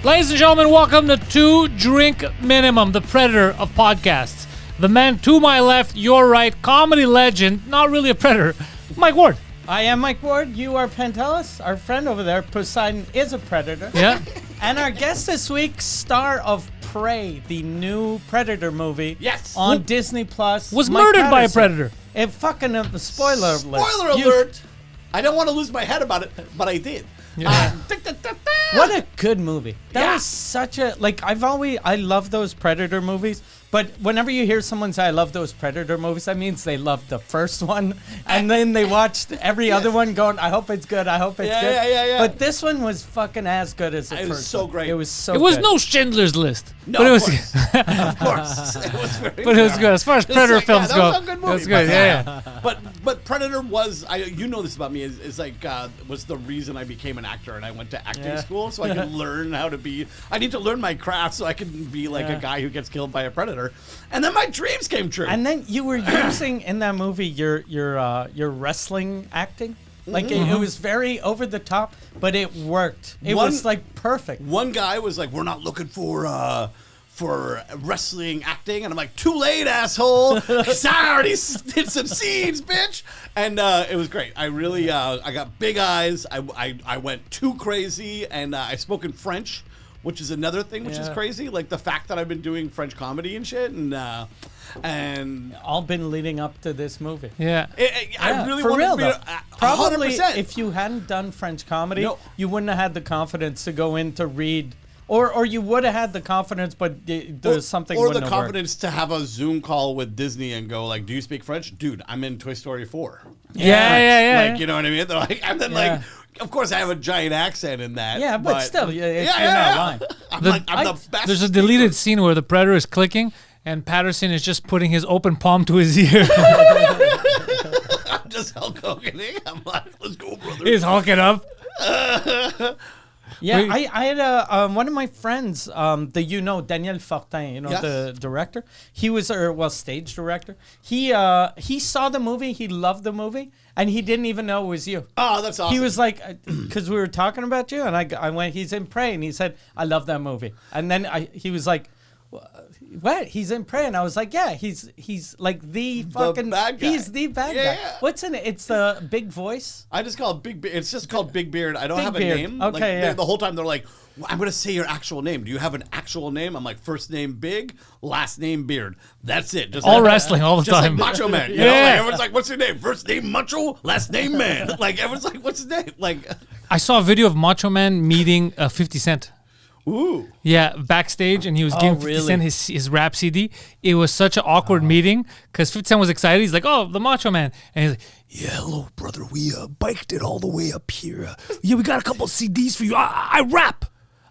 Ladies and gentlemen, welcome to Two Drink Minimum, the predator of podcasts. The man to my left, your right, comedy legend, not really a predator, Mike Ward. I am Mike Ward. You are Pantelis. Our friend over there, Poseidon, is a predator. Yeah. And our guest this week, star of Prey, the new Predator movie. Yes. On Disney Plus. Was Mike murdered by a Paterson. predator. It fucking spoiler alert. Spoiler alert. I don't want to lose my head about it, but I did. Yeah. What a good movie. That Yeah. was such a, like, I love those Predator movies, but whenever you hear someone say, I love those Predator movies, that means they loved the first one, and then they watched every other one going, I hope it's good, I hope it's good. Yeah. But this one was fucking as good as the first It was so one. great. It was so It was good. no Schindler's List. No, but it was, of course. It was very but it was good. As far as Predator like, films that go, was a good movie, it was good. but- Yeah. But Predator was, you know this about me, is like, was the reason I became an actor and I went to acting school so I could learn how to be, I need to learn my craft so I can be like a guy who gets killed by a predator. And then my dreams came true. And then you were using in that movie your wrestling acting. Like it was very over the top, but it worked. It was like perfect. One guy was like, we're not looking for wrestling acting, and I'm like, too late, asshole, 'cause I already did some scenes, bitch. And it was great. I really I got big eyes. I went too crazy, and I spoke in French, which is another thing which is crazy, like the fact that I've been doing French comedy and shit, and All been leading up to this movie. Yeah. I really for wanted real to be though. Probably 100%. if you hadn't done French comedy, No. you wouldn't have had the confidence to go in to read, or you would have had the confidence, but there's something or wouldn't the have worked. confidence to have a Zoom call with Disney and go like, do you speak French? Dude, I'm in Toy Story 4. Yeah. Like, you know what I mean? They're like, and then like, of course I have a giant accent in that. Yeah, but still, you're not lying. I'm The- the best. There's a deleted scene where the predator is clicking and Patterson is just putting his open palm to his ear. I'm just Hulk Hogan. I'm like, let's go, brother. He's hulking up. Yeah, Wait. I had one of my friends, Daniel Fortin, Yes. the director. He was, stage director. He saw the movie, he loved the movie, and he didn't even know it was you. Oh, that's awesome. He was like, because we were talking about you, and I went, he's in Prey, and he said, I love that movie. And then he was like, what? He's in Prey, and I was like, yeah, he's like the fucking bad guy. He's the bad guy. Yeah. What's in it? It's the big voice. I just call it Big Beard. It's just called Big Beard. I don't Big have a Beard. name. Okay, Like, yeah. The whole time they're like, well, I'm going to say your actual name. Do you have an actual name? I'm like, first name Big, last name Beard. That's it. Just All like, wrestling all the just time. like Macho Man. You know? Yeah. Like, everyone's like, what's your name? First name Macho, last name Man. Like, everyone's like, what's his name? Like, I saw a video of Macho Man meeting 50 Cent. ooh. Yeah, backstage, and he was giving 50 Cent his rap CD. It was such an awkward meeting because 50 Cent was excited. He's like, oh, the Macho Man. And he's like, yeah, hello, brother. We biked it all the way up here. Yeah, we got a couple CDs for you. I rap.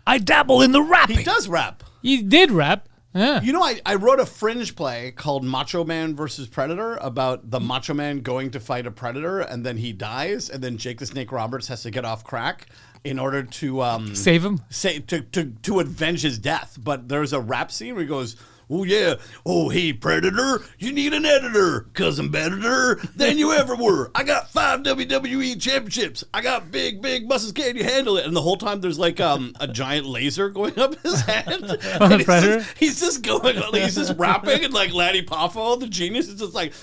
I dabble in the rapping. He does rap. He did rap. Yeah. You know, I wrote a fringe play called Macho Man versus Predator about the Macho Man going to fight a predator, and then he dies, and then Jake the Snake Roberts has to get off crack in order to Save him. to avenge his death. But there's a rap scene where he goes, oh yeah, oh hey Predator, you need an editor, 'cause I'm better than you ever were. I got 5 WWE championships. I got big muscles. Can you handle it? And the whole time there's like a giant laser going up his head. On the And Predator? he's just going, he's just rapping, and like Laddie Poffo, the genius, is just like,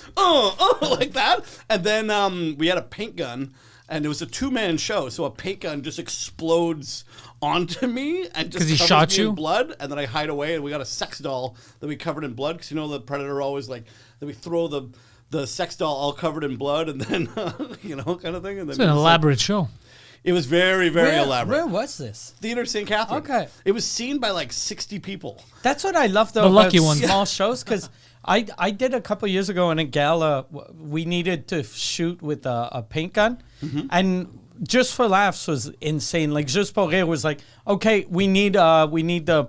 like that. And then we had a paint gun. And it was a 2-man show, so a paint gun just explodes onto me and just 'Cause he covers shot me you? in blood, and then I hide away, and we got a sex doll that we covered in blood, because you know the Predator always like that we throw the sex doll all covered in blood, and then kind of thing. And then It's an elaborate show. It was very elaborate. Where was this? Theater St. Catherine. Okay. It was seen by like 60 people. That's what I love though The about lucky ones. small shows, because I did a couple years ago in a gala. We needed to shoot with a paint gun, and Just for Laughs was insane. Like Juste pour rire was like, okay, we need the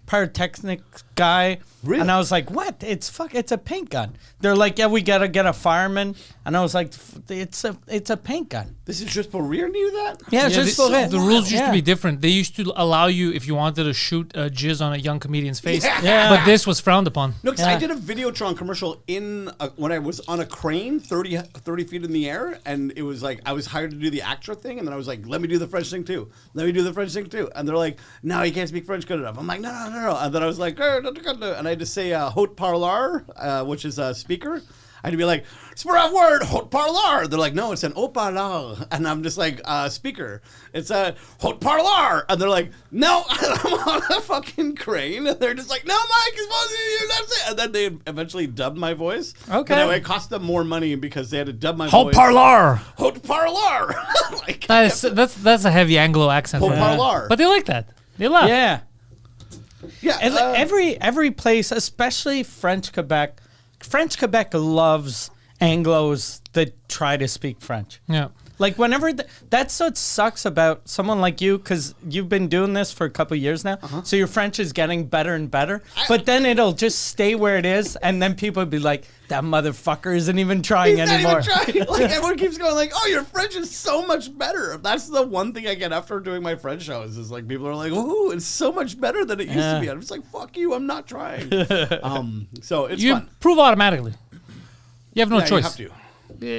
pyrotechnic guy. Really? And I was like, what? It's a paint gun. They're like, yeah, we gotta get a fireman. And I was like, it's a paint gun. This is just for rear knew that? Yeah, it's just for the rules used to be different. They used to allow you if you wanted to shoot jizz on a young comedian's face. Yeah. But this was frowned upon. No, because I did a Videotron commercial when I was on a crane 30 feet in the air, and it was like I was hired to do the extra thing, and then I was like, let me do the French thing too. Let me do the French thing too. And they're like, no, you can't speak French good enough. I'm like, no. And then I was like, and I had to say haute parleur, which is a speaker. I had to be like, it's for a word, haute parleur. They're like, no, it's an haute parleur. And I'm just like, speaker. It's a haute parleur. And they're like, no, I'm on a fucking crane. And they're just like, no, Mike, it's supposed to be you. That's it. And then they eventually dubbed my voice. Okay. But it cost them more money because they had to dub my Haute voice. parleur. Haute parleur. Like, That's a heavy Anglo accent. Haute parleur. But they like that. They laugh. Yeah. Yeah. And every place, especially French Quebec loves Anglos that try to speak French. Yeah. Like whenever that's what sucks about someone like you, because you've been doing this for a couple of years now, so your French is getting better and better. But then it'll just stay where it is, and then people will be like, "That motherfucker isn't even trying He's anymore." not even trying. Like everyone keeps going like, "Oh, your French is so much better." That's the one thing I get after doing my French shows is like people are like, "Oh, it's so much better than it used to be." I'm just like, "Fuck you, I'm not trying." So it's You fun. prove automatically. You have no choice. You have to.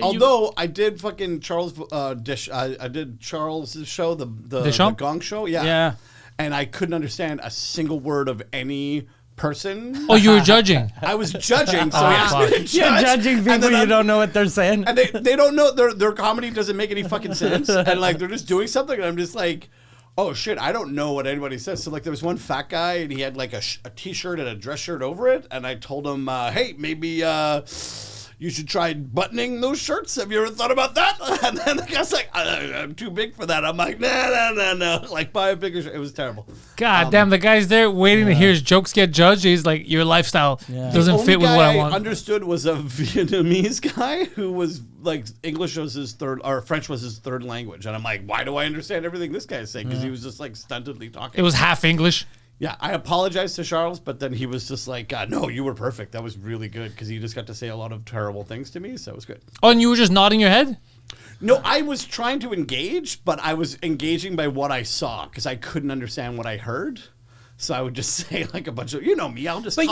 Although I did fucking Charles I did Charles' show, the Gong Show, Yeah. and I couldn't understand a single word of any person. Oh, you were judging. I was judging, so he asked me to judge. You're judging people you don't know what they're saying. And they don't know their comedy doesn't make any fucking sense, and like they're just doing something, and I'm just like, oh shit, I don't know what anybody says. So like there was one fat guy, and he had like a t-shirt and a dress shirt over it, and I told him, hey, maybe you should try buttoning those shirts. Have you ever thought about that? And then the guy's like, I'm too big for that. I'm like, no. Like, buy a bigger shirt. It was terrible. God damn, the guy's there waiting to hear his jokes get judged. He's like, your lifestyle doesn't fit with what I want. Understood was a Vietnamese guy who was like English was his third or French was his third language. And I'm like, why do I understand everything this guy's saying? Because he was just like stuntedly talking. It was half English. Yeah, I apologized to Charles, but then he was just like, no, you were perfect. That was really good because he just got to say a lot of terrible things to me, so it was good. Oh, and you were just nodding your head? No, I was trying to engage, but I was engaging by what I saw because I couldn't understand what I heard. So I would just say like a bunch of, you know me, I'll just talk.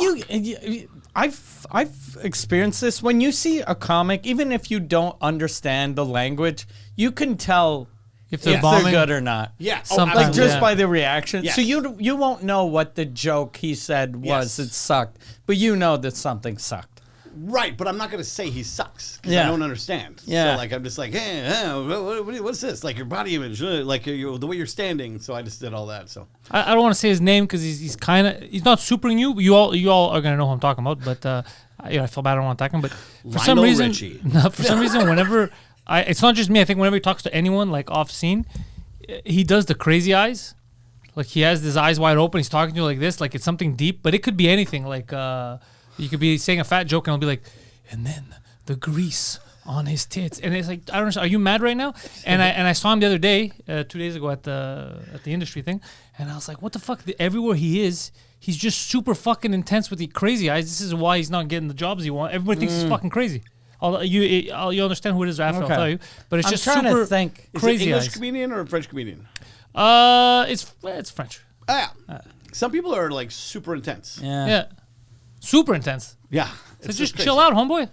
I've experienced this. When you see a comic, even if you don't understand the language, you can tell if they're good or not. Yeah. Like just by the reaction. Yes. So you won't know what the joke he said was. It sucked. But you know that something sucked. Right, but I'm not going to say he sucks because I don't understand. Yeah. So like I'm just like, hey, what's this? Like your body image, like the way you're standing. So I just did all that. So I don't want to say his name because he's kind of he's not super new. But you all are gonna know who I'm talking about. But I feel bad I don't want to attack him. But for some reason, whenever it's not just me. I think whenever he talks to anyone like off scene, he does the crazy eyes. Like he has his eyes wide open. He's talking to you like this, like it's something deep, but it could be anything. Like you could be saying a fat joke and he'll be like, and then the grease on his tits, and it's like I don't know. Are you mad right now? And I saw him the other day, 2 days ago at the industry thing, and I was like, what the fuck? Everywhere he is, he's just super fucking intense with the crazy eyes. This is why he's not getting the jobs he wants. Everybody thinks he's fucking crazy. You understand who it is after I'll tell you, but it's just trying super to think. is crazy it English eyes. comedian or a French comedian? It's French. Some people are like super intense. Yeah. Super intense. Yeah. So just chill out, homeboy.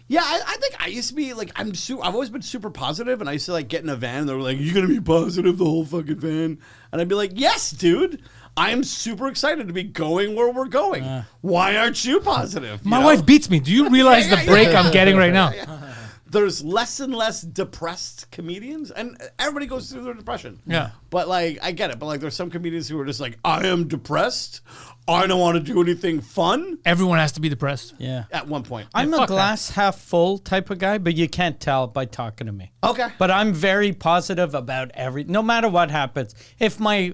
Yeah, I think I used to be like I've always been super positive, and I used to like get in a van and they were like, "You gonna be positive the whole fucking van?" And I'd be like, "Yes, dude. I'm super excited to be going where we're going. Why aren't you positive?" My wife beats me. Do you realize the break I'm getting right now? There's less and less depressed comedians, and everybody goes through their depression. Yeah. But like, I get it. But like, there's some comedians who are just like, I am depressed. I don't want to do anything fun. Everyone has to be depressed. Yeah. At one point. I'm a glass half full type of guy, but you can't tell by talking to me. Okay. But I'm very positive about no matter what happens. If my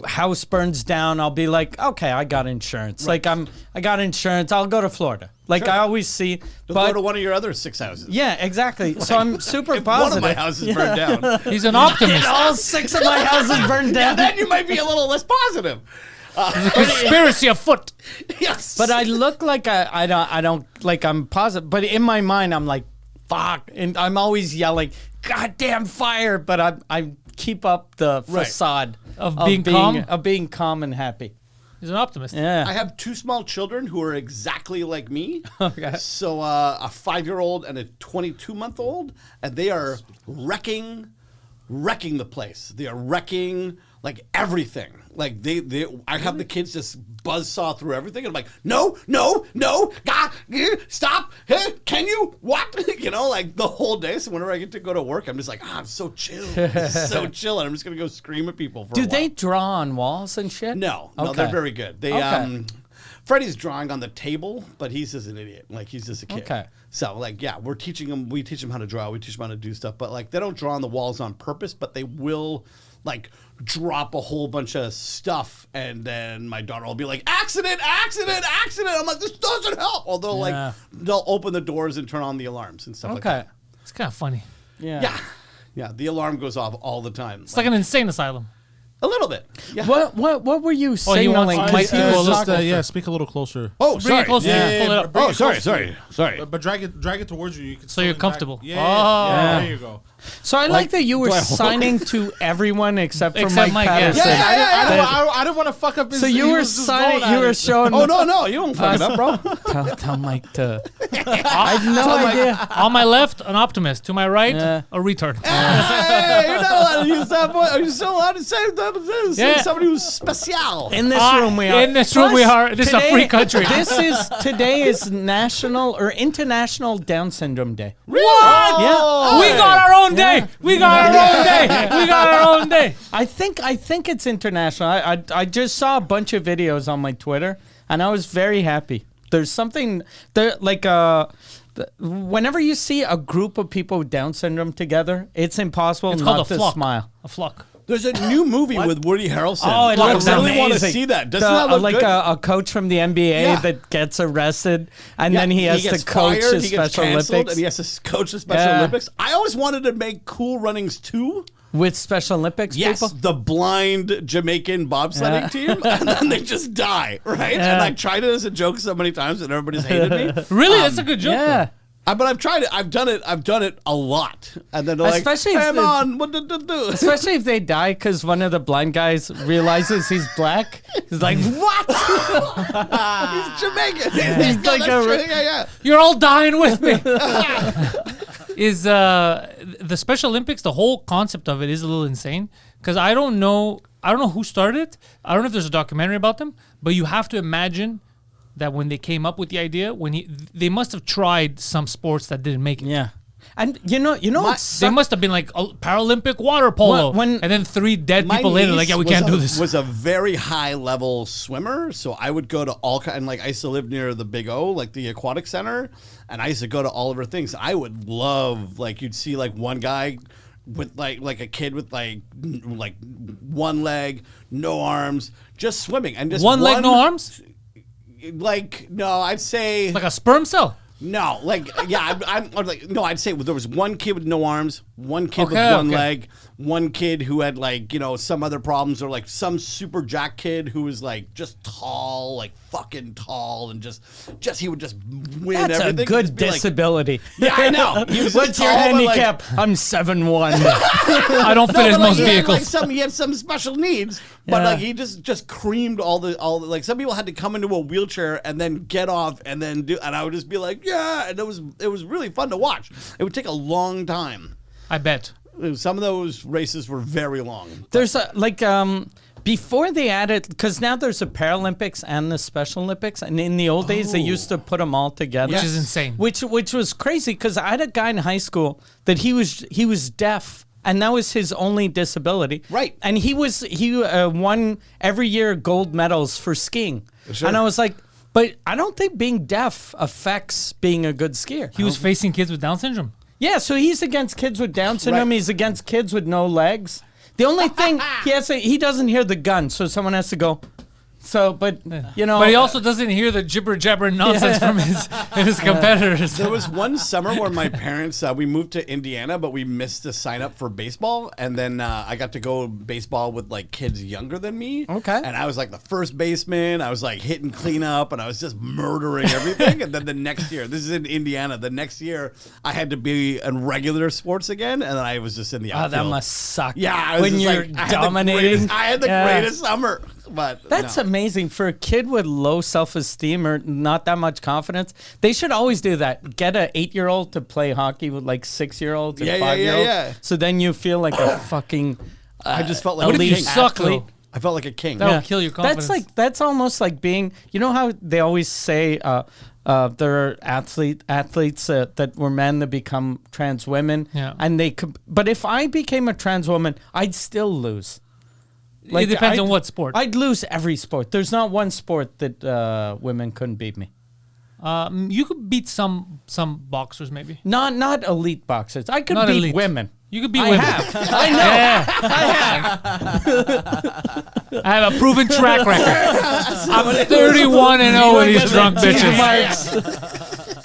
house burns down, I'll be like, okay, I got insurance. Like I got insurance. I'll go to Florida. Like I always see. Go to one of your other 6 houses. Yeah, exactly. So I'm super If positive. one of my houses burned down. He's an optimist. All 6 of my houses burned down. Then you might be a little less positive. There's a conspiracy afoot. Yes. But I look like I don't like I'm positive. But in my mind, I'm like, fuck, and I'm always yelling, "Goddamn fire!" But I keep up the facade Of being calm? of being calm and happy. He's an optimist. Yeah. I have 2 small children who are exactly like me. Okay. So a 5-year-old and a 22-month-old, and they are wrecking the place. They are wrecking like everything. Like I have the kids just buzzsaw through everything, and I'm like, no, God, stop, can you, what? You know, like the whole day. So whenever I get to go to work, I'm just like, I'm so chill, so chill, and I'm just gonna go scream at people for a Do while. they draw on walls and shit? No, Okay. they're very good. They Okay. Freddie's drawing on the table, but he's just an idiot. Like he's just a kid. Okay. So like we teach him how to draw, we teach him how to do stuff, but like they don't draw on the walls on purpose, but they will like drop a whole bunch of stuff, and then my daughter will be like, accident. I'm like, this doesn't help. Although like they'll open the doors and turn on the alarms and stuff like Okay. that. It's kind of funny. Yeah. Yeah. The alarm goes off all the time. It's like an insane asylum. a little bit. Yeah. What were you Oh, he wants signaling? Mike He was to talking- yeah, speak a little closer. Oh, Bring sorry. it closer. Yeah, Pull it up. bring Oh, it closer. sorry. But drag it towards you. You can So you're still comfortable. Yeah, Oh. yeah, there you go. So I like that you were do I- signing to everyone except for Except Mike Mike, yeah. Paterson. I didn't want to fuck up his. So he you were was just signing. going You at were it. showing. Oh no, you don't fuck it up, bro. Tell Mike to. I have no idea. On my left, an optimist. To my right, Yeah. a retard. Hey, you're not allowed to use that voice. Are you still allowed to say that? Yeah. Somebody who's special. In this room we are. In this room we are. This is a free country. Today is National or International Down Syndrome Day. What? Yeah. We got our own day. We got our own day. We got our own day. I think it's international. I just saw a bunch of videos on my Twitter and I was very happy. There's something there like whenever you see a group of people with Down syndrome together, it's impossible It's not called a to flock. smile. A flock. There's a new movie with Woody Harrelson. Oh, it I looks really want to amazing. see that. Doesn't that look like good? a coach from the NBA Yeah. that gets arrested and then he has to gets coach fired, his he gets Special canceled, Olympics and he has to coach the Special Yeah. Olympics. I always wanted to make Cool Runnings 2. with Special Olympics Yes, people. the blind Jamaican bobsledding Yeah. team, and then they just die, right? Yeah. And I tried it as a joke so many times, and everybody's hated me. Really? That's a good joke. Yeah. But I've tried it. I've done it a lot, and then they're Especially if like, "Hey, the- man, what did you do?" Especially if they die because one of the blind guys realizes he's black. He's like, what? He's Jamaican. He's like yeah. You're all dying with me. Is the Special Olympics, the whole concept of it is a little insane because I don't know who started it. I don't know if there's a documentary about them, but you have to imagine that when they came up with the idea, they must have tried some sports that didn't make it. Yeah. And you know, They must have been like Paralympic water polo, When- and then 3 dead My people later, like, niece yeah, we was can't a- do this. Was a very high level swimmer, so I would go to all kind. Like I used to live near the Big O, like the aquatic center, and I used to go to all of her things. I would love, like, you'd see like one guy with like a kid with like one leg, no arms, just swimming, and just One leg, no arms? Like no, I'd say Like a sperm cell? no, like yeah, I'm like no. I'd say there was one kid with no arms, one kid with Okay, one okay. leg, one kid who had like some other problems, or like some super jack kid who was like just tall, like fucking tall, and just he would just win that's everything. a good Just be like- disability. yeah, I know. He was What's just your tall, but, like- handicap? I'm 7'1". I don't fit No, as but, like, most he had, vehicles. like, he had some special needs, but Yeah. like he just creamed all the like some people had to come into a wheelchair and then get off and then do, and I would just be like, yeah, and it was really fun to watch. It would take a long time. I bet. Some of those races were very long. There's before they added, because now there's a Paralympics and the Special Olympics, and in the old days they used to put them all together, Which is insane. Which was crazy because I had a guy in high school that he was deaf. And that was his only disability. Right. And he won every year gold medals for skiing. Sure. And I was like, but I don't think being deaf affects being a good skier. He was facing kids with Down syndrome. Yeah, so he's against kids with Down syndrome. Right. He's against kids with no legs. The only thing he doesn't hear the gun, so someone has to go. So, but you know, but he also doesn't hear the jibber jabber nonsense from his competitors. There was one summer where my parents we moved to Indiana, but we missed to sign up for baseball, and then I got to go baseball with like kids younger than me. Okay, and I was like the first baseman. I was like hitting cleanup, and I was just murdering everything. And then the next year, this is in Indiana. The next year, I had to be in regular sports again, and then I was just in the outfield. Oh, that must suck. Yeah, when you're dominating. I had the greatest summer. But that's amazing for a kid with low self-esteem or not that much confidence. They should always do that. Get an 8-year-old to play hockey with like 6-year-olds or 5-year-olds. Yeah. So then you feel like a fucking. I just felt like what a if you king. suck, though? I felt like a king. That'll kill your confidence. That's almost like being. You know how they always say there are athletes that were men that become trans women. Yeah. And they could. But if I became a trans woman, I'd still lose. It depends on what sport. I'd lose every sport. There's not one sport that women couldn't beat me. You could beat some boxers, maybe. Not elite boxers. I could Not beat elite. women. You could beat I women. have. I know. Yeah. I have a proven track record. I'm 31-0 with these drunk bitches.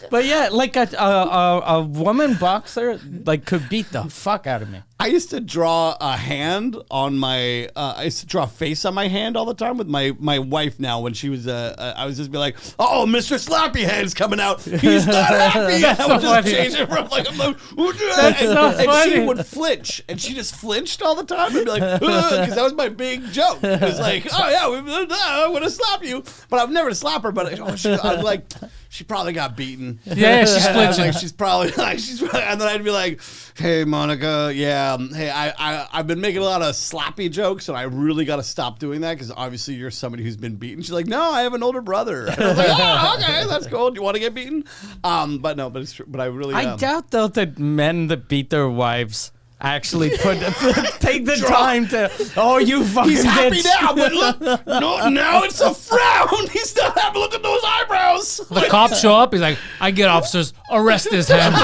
But yeah, like a woman boxer like could beat the fuck out of me. I used to draw a hand on my. I used to draw a face on my hand all the time with my wife. Now, when she was, I was just be like, "Oh, Mr. Slappy Hand's coming out. He's not happy." And I would just change it from like, That's so and funny. she would flinch, and she just flinched all the time. I'd be like, because that was my big joke. It was like, "Oh yeah, I want to slap you," but I've never slap her. But I was like, she probably got beaten. Yeah, she's And I was flinching. like, she's probably like, and then I'd be like, "Hey, Monica, yeah, hey, I've been making a lot of slappy jokes, and I really got to stop doing that because obviously you're somebody who's been beaten." She's like, "No, I have an older brother." And I was like, "Oh, okay, that's cool. Do you want to get beaten?" But no, but it's true. But I really, I doubt though that men that beat their wives actually take the time to. Oh, you fucking. He's happy bitch. now, but look, no, now it's a frown. He's not happy. Look at those eyebrows. The cops show up. He's like, "I get officers, arrest this hand."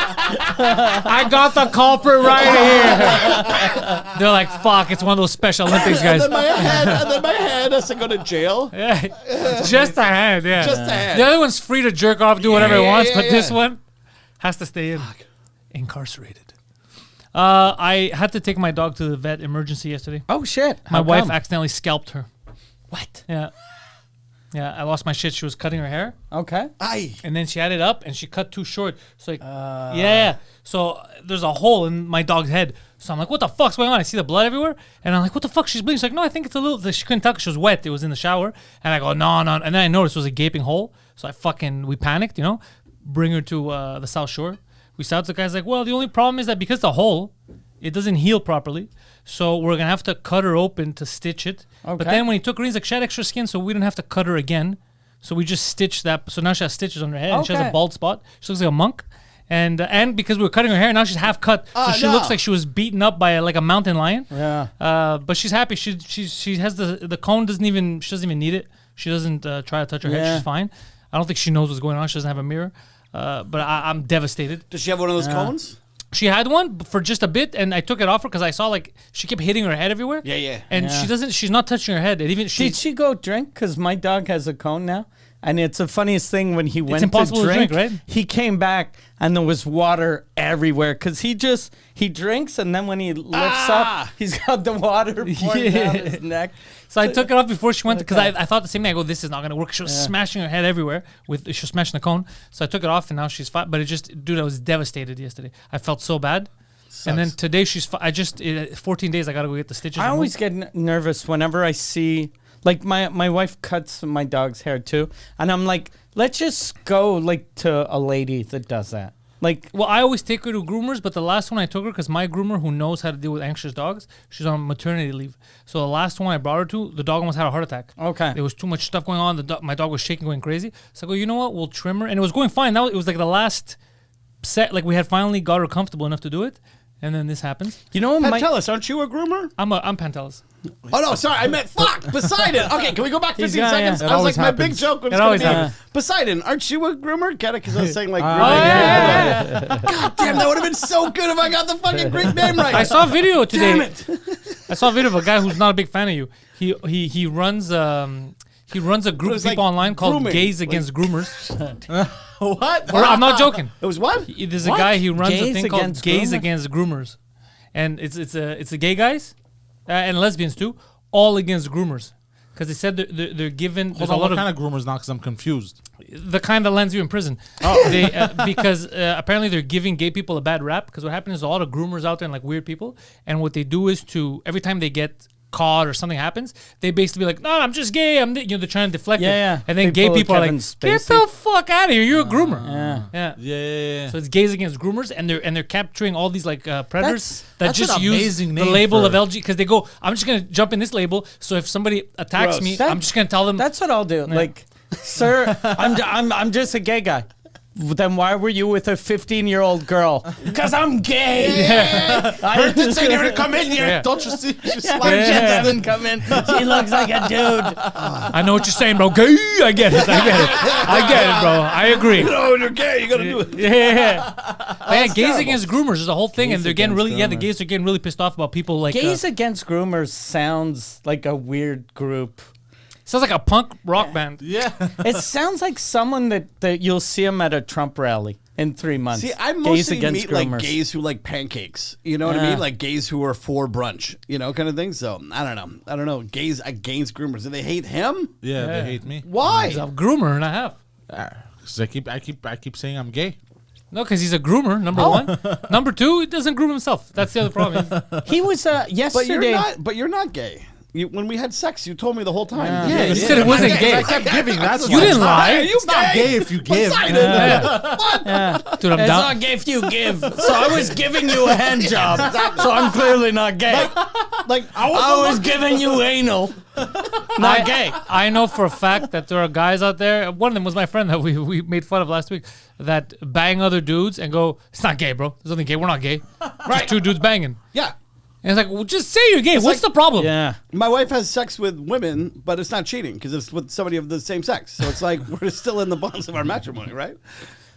I got the culprit right here. They're like, "Fuck, it's one of those Special Olympics guys." And then my head has to go to jail. Yeah, just a hand. Yeah, Just a hand. The other one's free to jerk off, do whatever he wants, but this yeah. one has to stay in. Incarcerated. I had to take my dog to the vet emergency yesterday. Oh shit! My How wife come? accidentally scalped her. What? Yeah. Yeah, I lost my shit. She was cutting her hair, Okay. Aye. and then she had it up, and she cut too short. So, like, yeah. So there's a hole in my dog's head. So I'm like, what the fuck's going on? I see the blood everywhere, and I'm like, what the fuck? She's bleeding. She's like, no, I think it's a little. She couldn't tell because she was wet. It was in the shower, and I go, no. And then I noticed it was a gaping hole. So we panicked, bring her to the South Shore. We saw it. The guy's like, well, the only problem is that because the hole, it doesn't heal properly. So we're going to have to cut her open to stitch it. Okay. But then when he took her, he's like, she had extra skin, so we didn't have to cut her again. So we just stitched that. So now she has stitches on her head, and she has Okay. a bald spot. She looks like a monk. And because we were cutting her hair, now she's half cut. So she no. looks like she was beaten up by like a mountain lion. Yeah. But she's happy. She has the cone, she doesn't even need it. She doesn't try to touch her head. Yeah. She's fine. I don't think she knows what's going on. She doesn't have a mirror. But I'm devastated. Does she have one of those cones? She had one for just a bit, and I took it off her because I saw like she kept hitting her head everywhere. Yeah. And Yeah. she's not touching her head. And even Did she go drink? Because my dog has a cone now. And it's the funniest thing when he went impossible to to drink, drink, right? He came back and there was water everywhere because he drinks and then when he lifts up, he's got the water pouring down his neck. So I took it off before she went because I thought the same thing. I go, this is not gonna work. She was smashing her head everywhere she was smashing the cone. So I took it off and now she's fine. But I was devastated yesterday. I felt so bad. And then today she's fine. 14 days I gotta go get the stitches. I always get nervous whenever I see, like my wife cuts my dog's hair too, and I'm like, let's just go like to a lady that does that. Like, well, I always take her to groomers, but the last one I took her because my groomer who knows how to deal with anxious dogs, she's on maternity leave. So the last one I brought her to, the dog almost had a heart attack. okay, There was too much stuff going on. My dog was shaking, going crazy. So I go, you know what? We'll trim her, and it was going fine. Now it was like the last set. Like we had finally got her comfortable enough to do it, and then this happens. You know, Pantelis, aren't you a groomer? I'm Pantelis. Oh no, sorry, I meant Poseidon. Okay, can we go back 15 got- seconds? yeah. I was always like, my big happens. joke was It going always to be happens. Poseidon. Aren't you a groomer? Get it? Because I was saying like, God damn, that would have been so good if I got the fucking Greek name right. I saw a video today. Damn it. I saw a video of a guy who's not a big fan of you. He runs a group of was like people online called grooming. Gays Against Groomers. What? Or, I'm not joking. It was what? There's a guy who runs a Gays thing called Against Gays Groomers? Against Groomers, and it's a gay guys and lesbians too, all against groomers, because they said they're given. Hold There's on, a lot what of kind of groomers now? Because I'm confused. the kind that lands you in prison. They because apparently they're giving gay people a bad rap, because what happens is a lot of groomers out there and like weird people, and what they do is to every time they get caught or something happens, they basically be like, no, I'm just gay. They're trying to deflect it. Yeah. And then They gay pull people are like, Kevin get Spacey. the fuck out of here. You're a groomer. Yeah. Yeah. So it's gays against groomers, and they're capturing all these like predators that that's just an use amazing the name label for- of LG, because they go, I'm just gonna jump in this label. So if somebody attacks Gross. me, That- I'm just gonna tell them. That's what I'll do. Like, sir, I'm just a gay guy. Then why were you with a 15-year-old girl? Because I'm gay. I Didn't say they were to come in here. Yeah. Don't you see? She's She like, doesn't come in. She looks like a dude. I know what you're saying, bro. Gay. I get it, bro. I agree. No, when you're gay, you gotta do it. Yeah. But yeah, gays terrible. against groomers is a whole thing, Gays and they're getting against really, the groomers. gays are getting really pissed off about people like. Gays Against Groomers sounds like a weird group. Sounds like a punk rock band. yeah. It sounds like someone that you'll see him at a Trump rally in 3 months. See, I Gays mostly Against meet like Groomers. gays who like pancakes. You know what I Yeah. mean? Like gays who are for brunch. You know, kind of thing. So I don't know. Gays against groomers. Do they hate him? Yeah, they hate me. Why? He's a groomer and a half. 'Cause I keep saying I'm gay. No, because he's a groomer. Number one. Number two, he doesn't groom himself. That's the other problem. He was But yesterday. you're not gay. When we had sex, you told me the whole time. Yeah, you said it wasn't gay. I kept giving. That's You why. didn't lie. Are you It's not gay if you give. Dude, I'm It's down. not gay if you give. So I was giving you a hand job. So I'm clearly not gay. Like I was giving you anal. Not gay. I know for a fact that there are guys out there. One of them was my friend that we made fun of last week, that bang other dudes and go, it's not gay, bro. There's nothing gay. We're not gay. Just two dudes banging. Yeah. And it's like, well, just say you're gay. What's like- the problem? Yeah. My wife has sex with women, but it's not cheating because it's with somebody of the same sex. So it's like we're still in the bonds of our matrimony, right?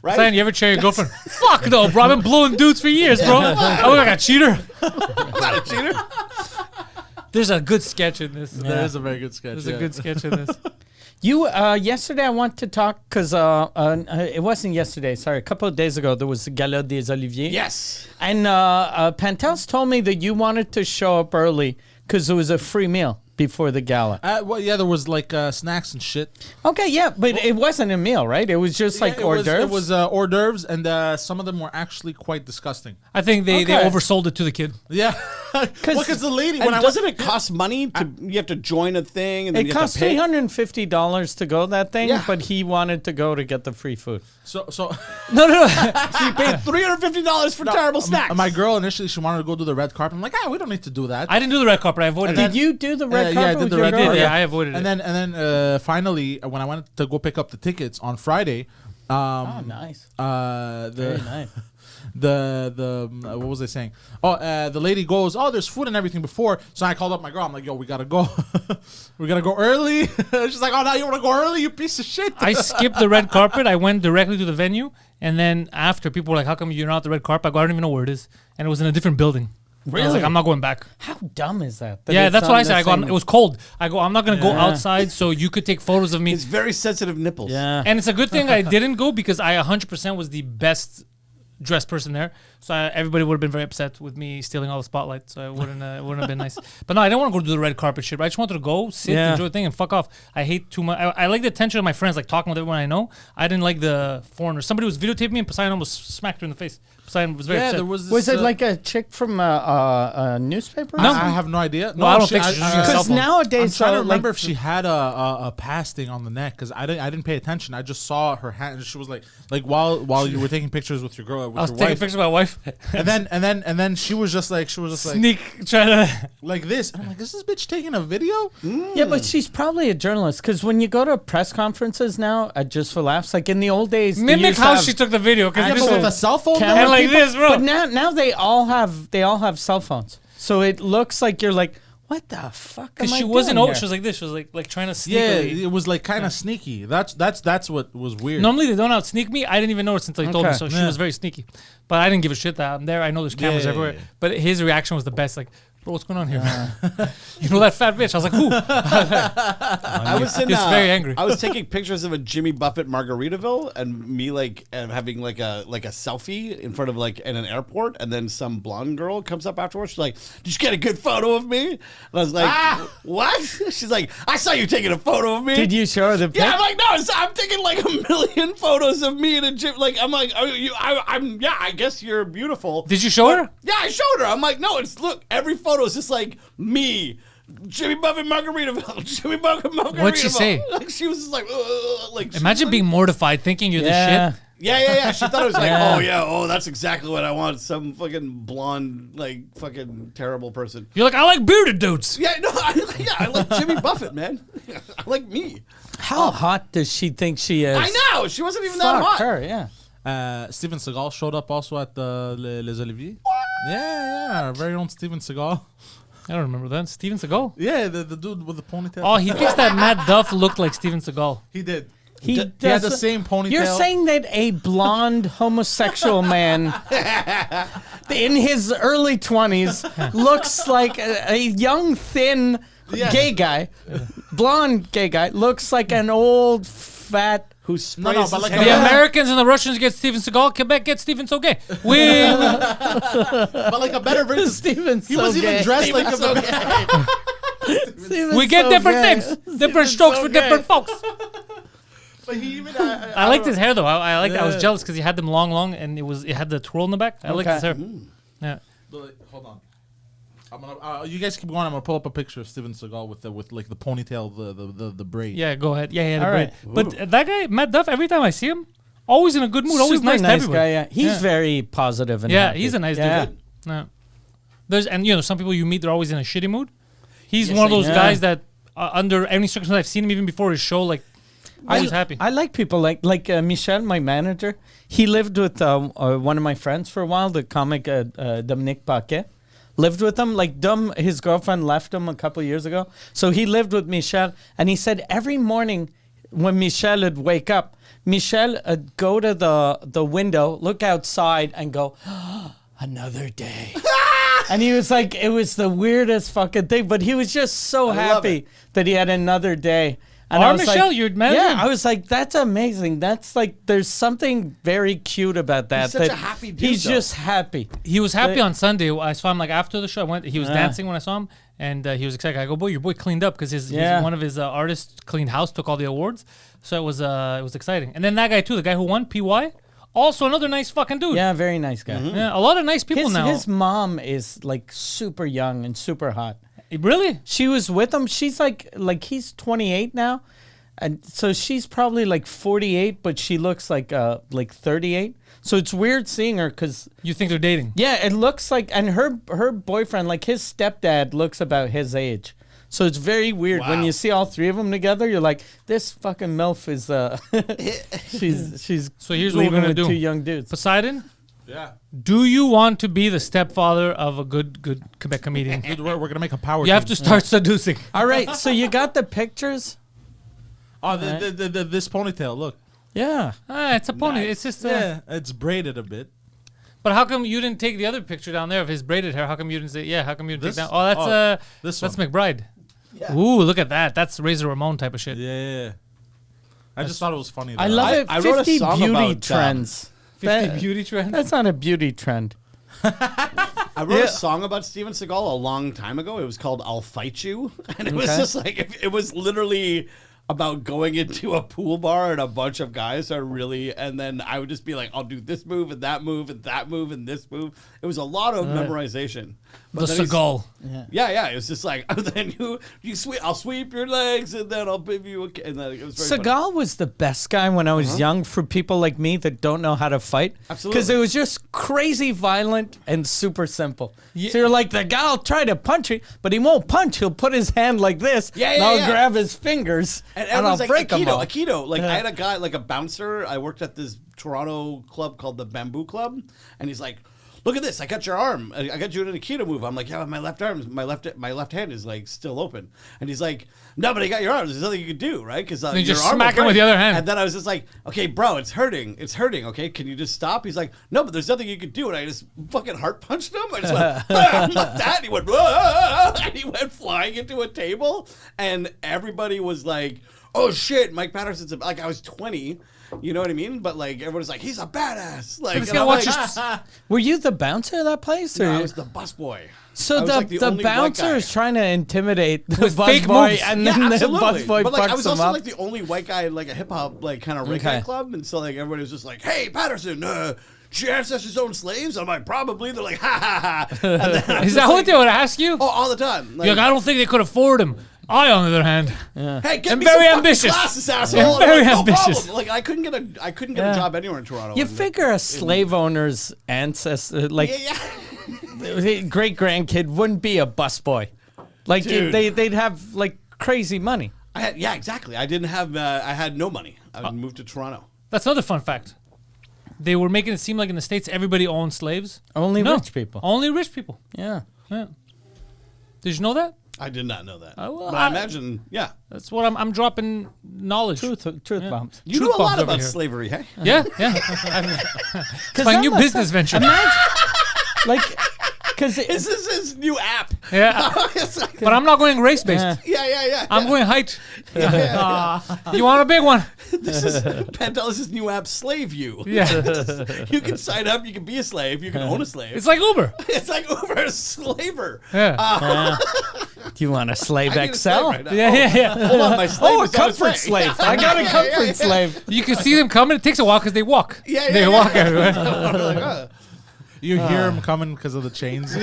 Right? Simon, you ever share your girlfriend? Fuck no, bro. I've been blowing dudes for years, bro. I look like a cheater. I'm not a cheater. There's a good sketch in this. That is a very good sketch. There's a good sketch in this. You yesterday I want to talk because it wasn't yesterday. Sorry, a couple of days ago there was the Gala des Oliviers. Yes. And Pantelis told me that you wanted to show up early because there was a free meal before the gala. Well, yeah, there was like snacks and shit. Okay, yeah, but it wasn't a meal, right? It was just like Yeah, hors d'oeuvres. It was hors d'oeuvres, and some of them were actually quite disgusting. I think they Okay. oversold it to the kid. Yeah, because the lady And when I doesn't it cost money to? You have to join a thing, and then It you cost have to pay. $350 to go that thing, Yeah. but he wanted to go to get the free food. so No. You paid $350 for terrible snacks. my girl initially she wanted to go do the red carpet. I'm like, we don't need to do that. I didn't do the red carpet. I avoided Did it. you do the red yeah, I carpet? did with the your red girl? carpet. Yeah, I avoided and it. then finally when I went to go pick up the tickets on Friday, Oh, nice. Very nice. the what was I saying? The lady goes, there's food and everything before. So I called up my girl. I'm like, yo, we gotta go. We gotta go early. She's like, now you wanna go early, you piece of shit. I skipped the red carpet. I went directly to the venue, and then after, people were like, "How come you're not at the red carpet?" I go, "I don't even know where it is," and it was in a different building. I was like, "I'm not going back." How dumb is that? Yeah, it's that's what on I said. the I go, same- it was cold. I go, I'm not gonna go Yeah. outside, so you could take photos of me. It's very sensitive nipples. Yeah. And it's a good thing I didn't go, because I 100% was the best dressed person there. So everybody would have been very upset with me stealing all the spotlight. So it wouldn't have been nice. But no, I didn't want to go do the red carpet shit. I just wanted to go, sit, Yeah. enjoy the thing, and fuck off. I hate too much. I like the attention of my friends, like talking with everyone I know. I didn't like the foreigners. Somebody was videotaping me, and Poseidon almost smacked her in the face. Poseidon was very upset. there was this, Was it like a chick from a newspaper? No. I have no idea. No, I don't think so. She's using a cell Because phone. I'm nowadays, trying to like, remember if she had a pass thing on the neck because I didn't pay attention. I just saw her hand. She was like while you were taking pictures with your girl with I was your taking wife, pictures of my wife. and then she was just like Sneak, trying to. like this. And I'm like, is this bitch taking a video? Yeah, but she's probably a journalist because when you go to press conferences now at Just for Laughs, like in the old days, they Mimic used to how have- she took the video. Yeah, Because but with a cell phone. Camera though? and like this, bro. But now they all have cell phones, so it looks like you're like, what the fuck? Because Because she wasn't. She was like this. She was like trying to sneak. Yeah, it was like kind of sneaky. That's what was weird. Normally they don't out sneak me. I didn't even know it until he told me. Okay. So she was very sneaky. But I didn't give a shit that I'm there. I know there's cameras everywhere. Yeah. But his reaction was the best. Like, bro, what's going on here? You know that fat bitch? I was like, who? I was in. He was very angry. I was taking pictures of a Jimmy Buffett Margaritaville, and me having like a selfie in front of in an airport, and then some blonde girl comes up afterwards. She's like, "Did you get a good photo of me?" And I was like, "What?" She's like, "I saw you taking a photo of me." Did you show her the picture? Yeah, I'm like, no, I'm taking like a million photos of me in a gym. Like, I'm like, I guess you're beautiful. Did you show her? Yeah, I showed her. I'm like, no, look, every photo is just like me, Jimmy Buffett Margaritaville, Jimmy Buffett Margaritaville. What'd she say? Like, she was just like, Imagine being mortified thinking you're the shit. Yeah. She thought it was like, that's exactly what I want. Some fucking blonde, fucking terrible person. You're like, I like bearded dudes. Yeah, no, I like Jimmy Buffett, man. I like me. How hot does she think she is? I know. She wasn't even that hot. her, yeah. Steven Seagal showed up also at Les Oliviers. What? Yeah, our very own Steven Seagal. I don't remember that. Steven Seagal? Yeah, the dude with the ponytail. Oh, he thinks that Matt Duff looked like Steven Seagal. He did. He had does the same ponytail. You're saying that a blonde homosexual man in his early 20s looks like a young, thin gay guy, blonde gay guy, looks like an old, fat... Who sprays but like The Americans and the Russians get Steven Seagal. Quebec gets Steven So Gay. but like a better version. Steven He was even dressed like a We get different things. Different strokes for different folks. But he even, I liked his hair though. I was jealous because he had them long, and it had the twirl in the back. I liked his hair. Yeah. Hold on. I'm gonna. You guys keep going. I'm gonna pull up a picture of Steven Seagal with the ponytail, the braid. Yeah, go ahead. Yeah, the All braid. right. But that guy, Matt Duff, every time I see him, always in a good mood, always Super nice to everybody. guy, yeah. He's very positive and happy. He's a nice Yeah. dude. Yeah. There's some people you meet, they're always in a shitty mood. He's Yes, one of those yeah. guys that under any circumstance, I've seen him even before his show, always happy. I like people like Michel, my manager. He lived with one of my friends for a while, the comic Dominique Paquet. Lived with him. His girlfriend left him a couple years ago. So he lived with Michel. And he said every morning when Michel would wake up, Michel would go to the window, look outside and go, another day. And he was like, it was the weirdest fucking thing. But he was just so happy that he had another day. And I was Michel, like, you're mad. yeah, I was like, that's amazing. That's there's something very cute about that. He's such a happy dude, He's though. just happy. He was happy on Sunday. I saw him after the show. He was dancing when I saw him, and he was excited. I go, boy, your boy cleaned up because one of his artists cleaned house, took all the awards. So it was exciting. And then that guy too, the guy who won, PY, also another nice fucking dude. Yeah, very nice guy. Yeah, a lot of nice people now. His mom is super young and super hot. Really? She was with him. She's like he's 28 now, and so she's probably 48, but she looks like 38. So it's weird seeing her because You think they're dating? it looks like, and her boyfriend, his stepdad, looks about his age. So it's very weird when you see all three of them together. You're like, this fucking MILF is she's. So here's what we're leaving gonna with do. two young dudes. Poseidon, Yeah. do you want to be the stepfather of a good Quebec comedian? Dude, we're gonna make a power. You have team. to start seducing. All right, so you got the pictures. Oh, this ponytail. Look. Yeah. It's a pony. It's just It's braided a bit. But how come you didn't take the other picture down there of his braided hair? How come you didn't say? Yeah, how come you didn't This? take that? Oh, that's this that's one. McBride. Ooh, look at that. That's Razor Ramon type of shit. Yeah. I just thought it was funny. I though. love it. I wrote a 50 song beauty about, trends. 50 beauty trend. That's not a beauty trend. I wrote a song about Steven Seagal a long time ago. It was called "I'll Fight You," and it was just it was literally about going into a pool bar and a bunch of guys are and then I would just be like, I'll do this move and that move and that move and this move. It was a lot of memorization. The then Seagal. Yeah. It was just like, then you sweep. I'll sweep your legs and then I'll give you and then it was very funny. Seagal was the best guy when I was young for people like me that don't know how to fight. Absolutely. Because it was just crazy violent and super simple. So you're like, the guy will try to punch you, but he won't punch. He'll put his hand like this, and I'll grab his fingers, and I'll like break them all. Aikido. Like I had a guy, like a bouncer. I worked at this Toronto club called the Bamboo Club, and he's like, look at this, I got your arm. I got you in an Aikido move. I'm like, yeah, my left arm, my left hand is like still open. And he's like, no, but I got your arm. There's nothing you can do, right? Because you just smack him with the other hand. And then I was just like, okay, bro, it's hurting. Okay, can you just stop? He's like, no, but there's nothing you can do. And I just fucking heart punched him. I just went, like that. And he went, and he went flying into a table. And everybody was like, oh shit, Mike Paterson's like, I was 20. You know what I mean? But like everyone's like, he's a badass. Like, and I'm like, were you the bouncer of that place? Or? No, I was the busboy. So the bouncer is trying to intimidate the busboy, and then the busboy but like, fucks I was him also up. like the only white guy in like a hip hop like kind of reggae club, and so like everybody was just like, "Hey, Paterson, she ancestors own slaves?" I'm like, "Probably." They're like, "Ha ha ha." Is that what they would ask you? Oh, all the time. Like, I don't think they could afford him. I, on the other hand, hey, get I'm me very some ambitious. Glasses, asshole. Very like, ambitious. No problem. Like I couldn't get a job anywhere in Toronto. You figure a slave owner's ancestor, like great grandkid, wouldn't be a busboy. Like they'd have like crazy money. Exactly. I didn't have. I had no money. I moved to Toronto. That's another fun fact. They were making it seem like in the States everybody owned slaves. Only rich people. Only rich people. Yeah. Did you know that? I did not know that. Well, but I imagine, That's what I'm dropping knowledge. Truth bombs. You Truth know a bombs lot over about here. slavery, hey? Yeah. It's my new business venture. Like, because This is his new app. Yeah. But I'm not going race-based. Yeah. I'm going height. You want a big one? This is Pantelis' new app, Slave You. Yeah. You can sign up. You can be a slave. You can own a slave. It's like Uber. It's like Uber slaver. Yeah. do you want a slave I need a XL? slave right now. Yeah. Hold on, my slave Oh, a is on its way. comfort slave. I got a comfort slave. You can see them coming. It takes a while because they walk. They walk everywhere. You hear him coming because of the chains.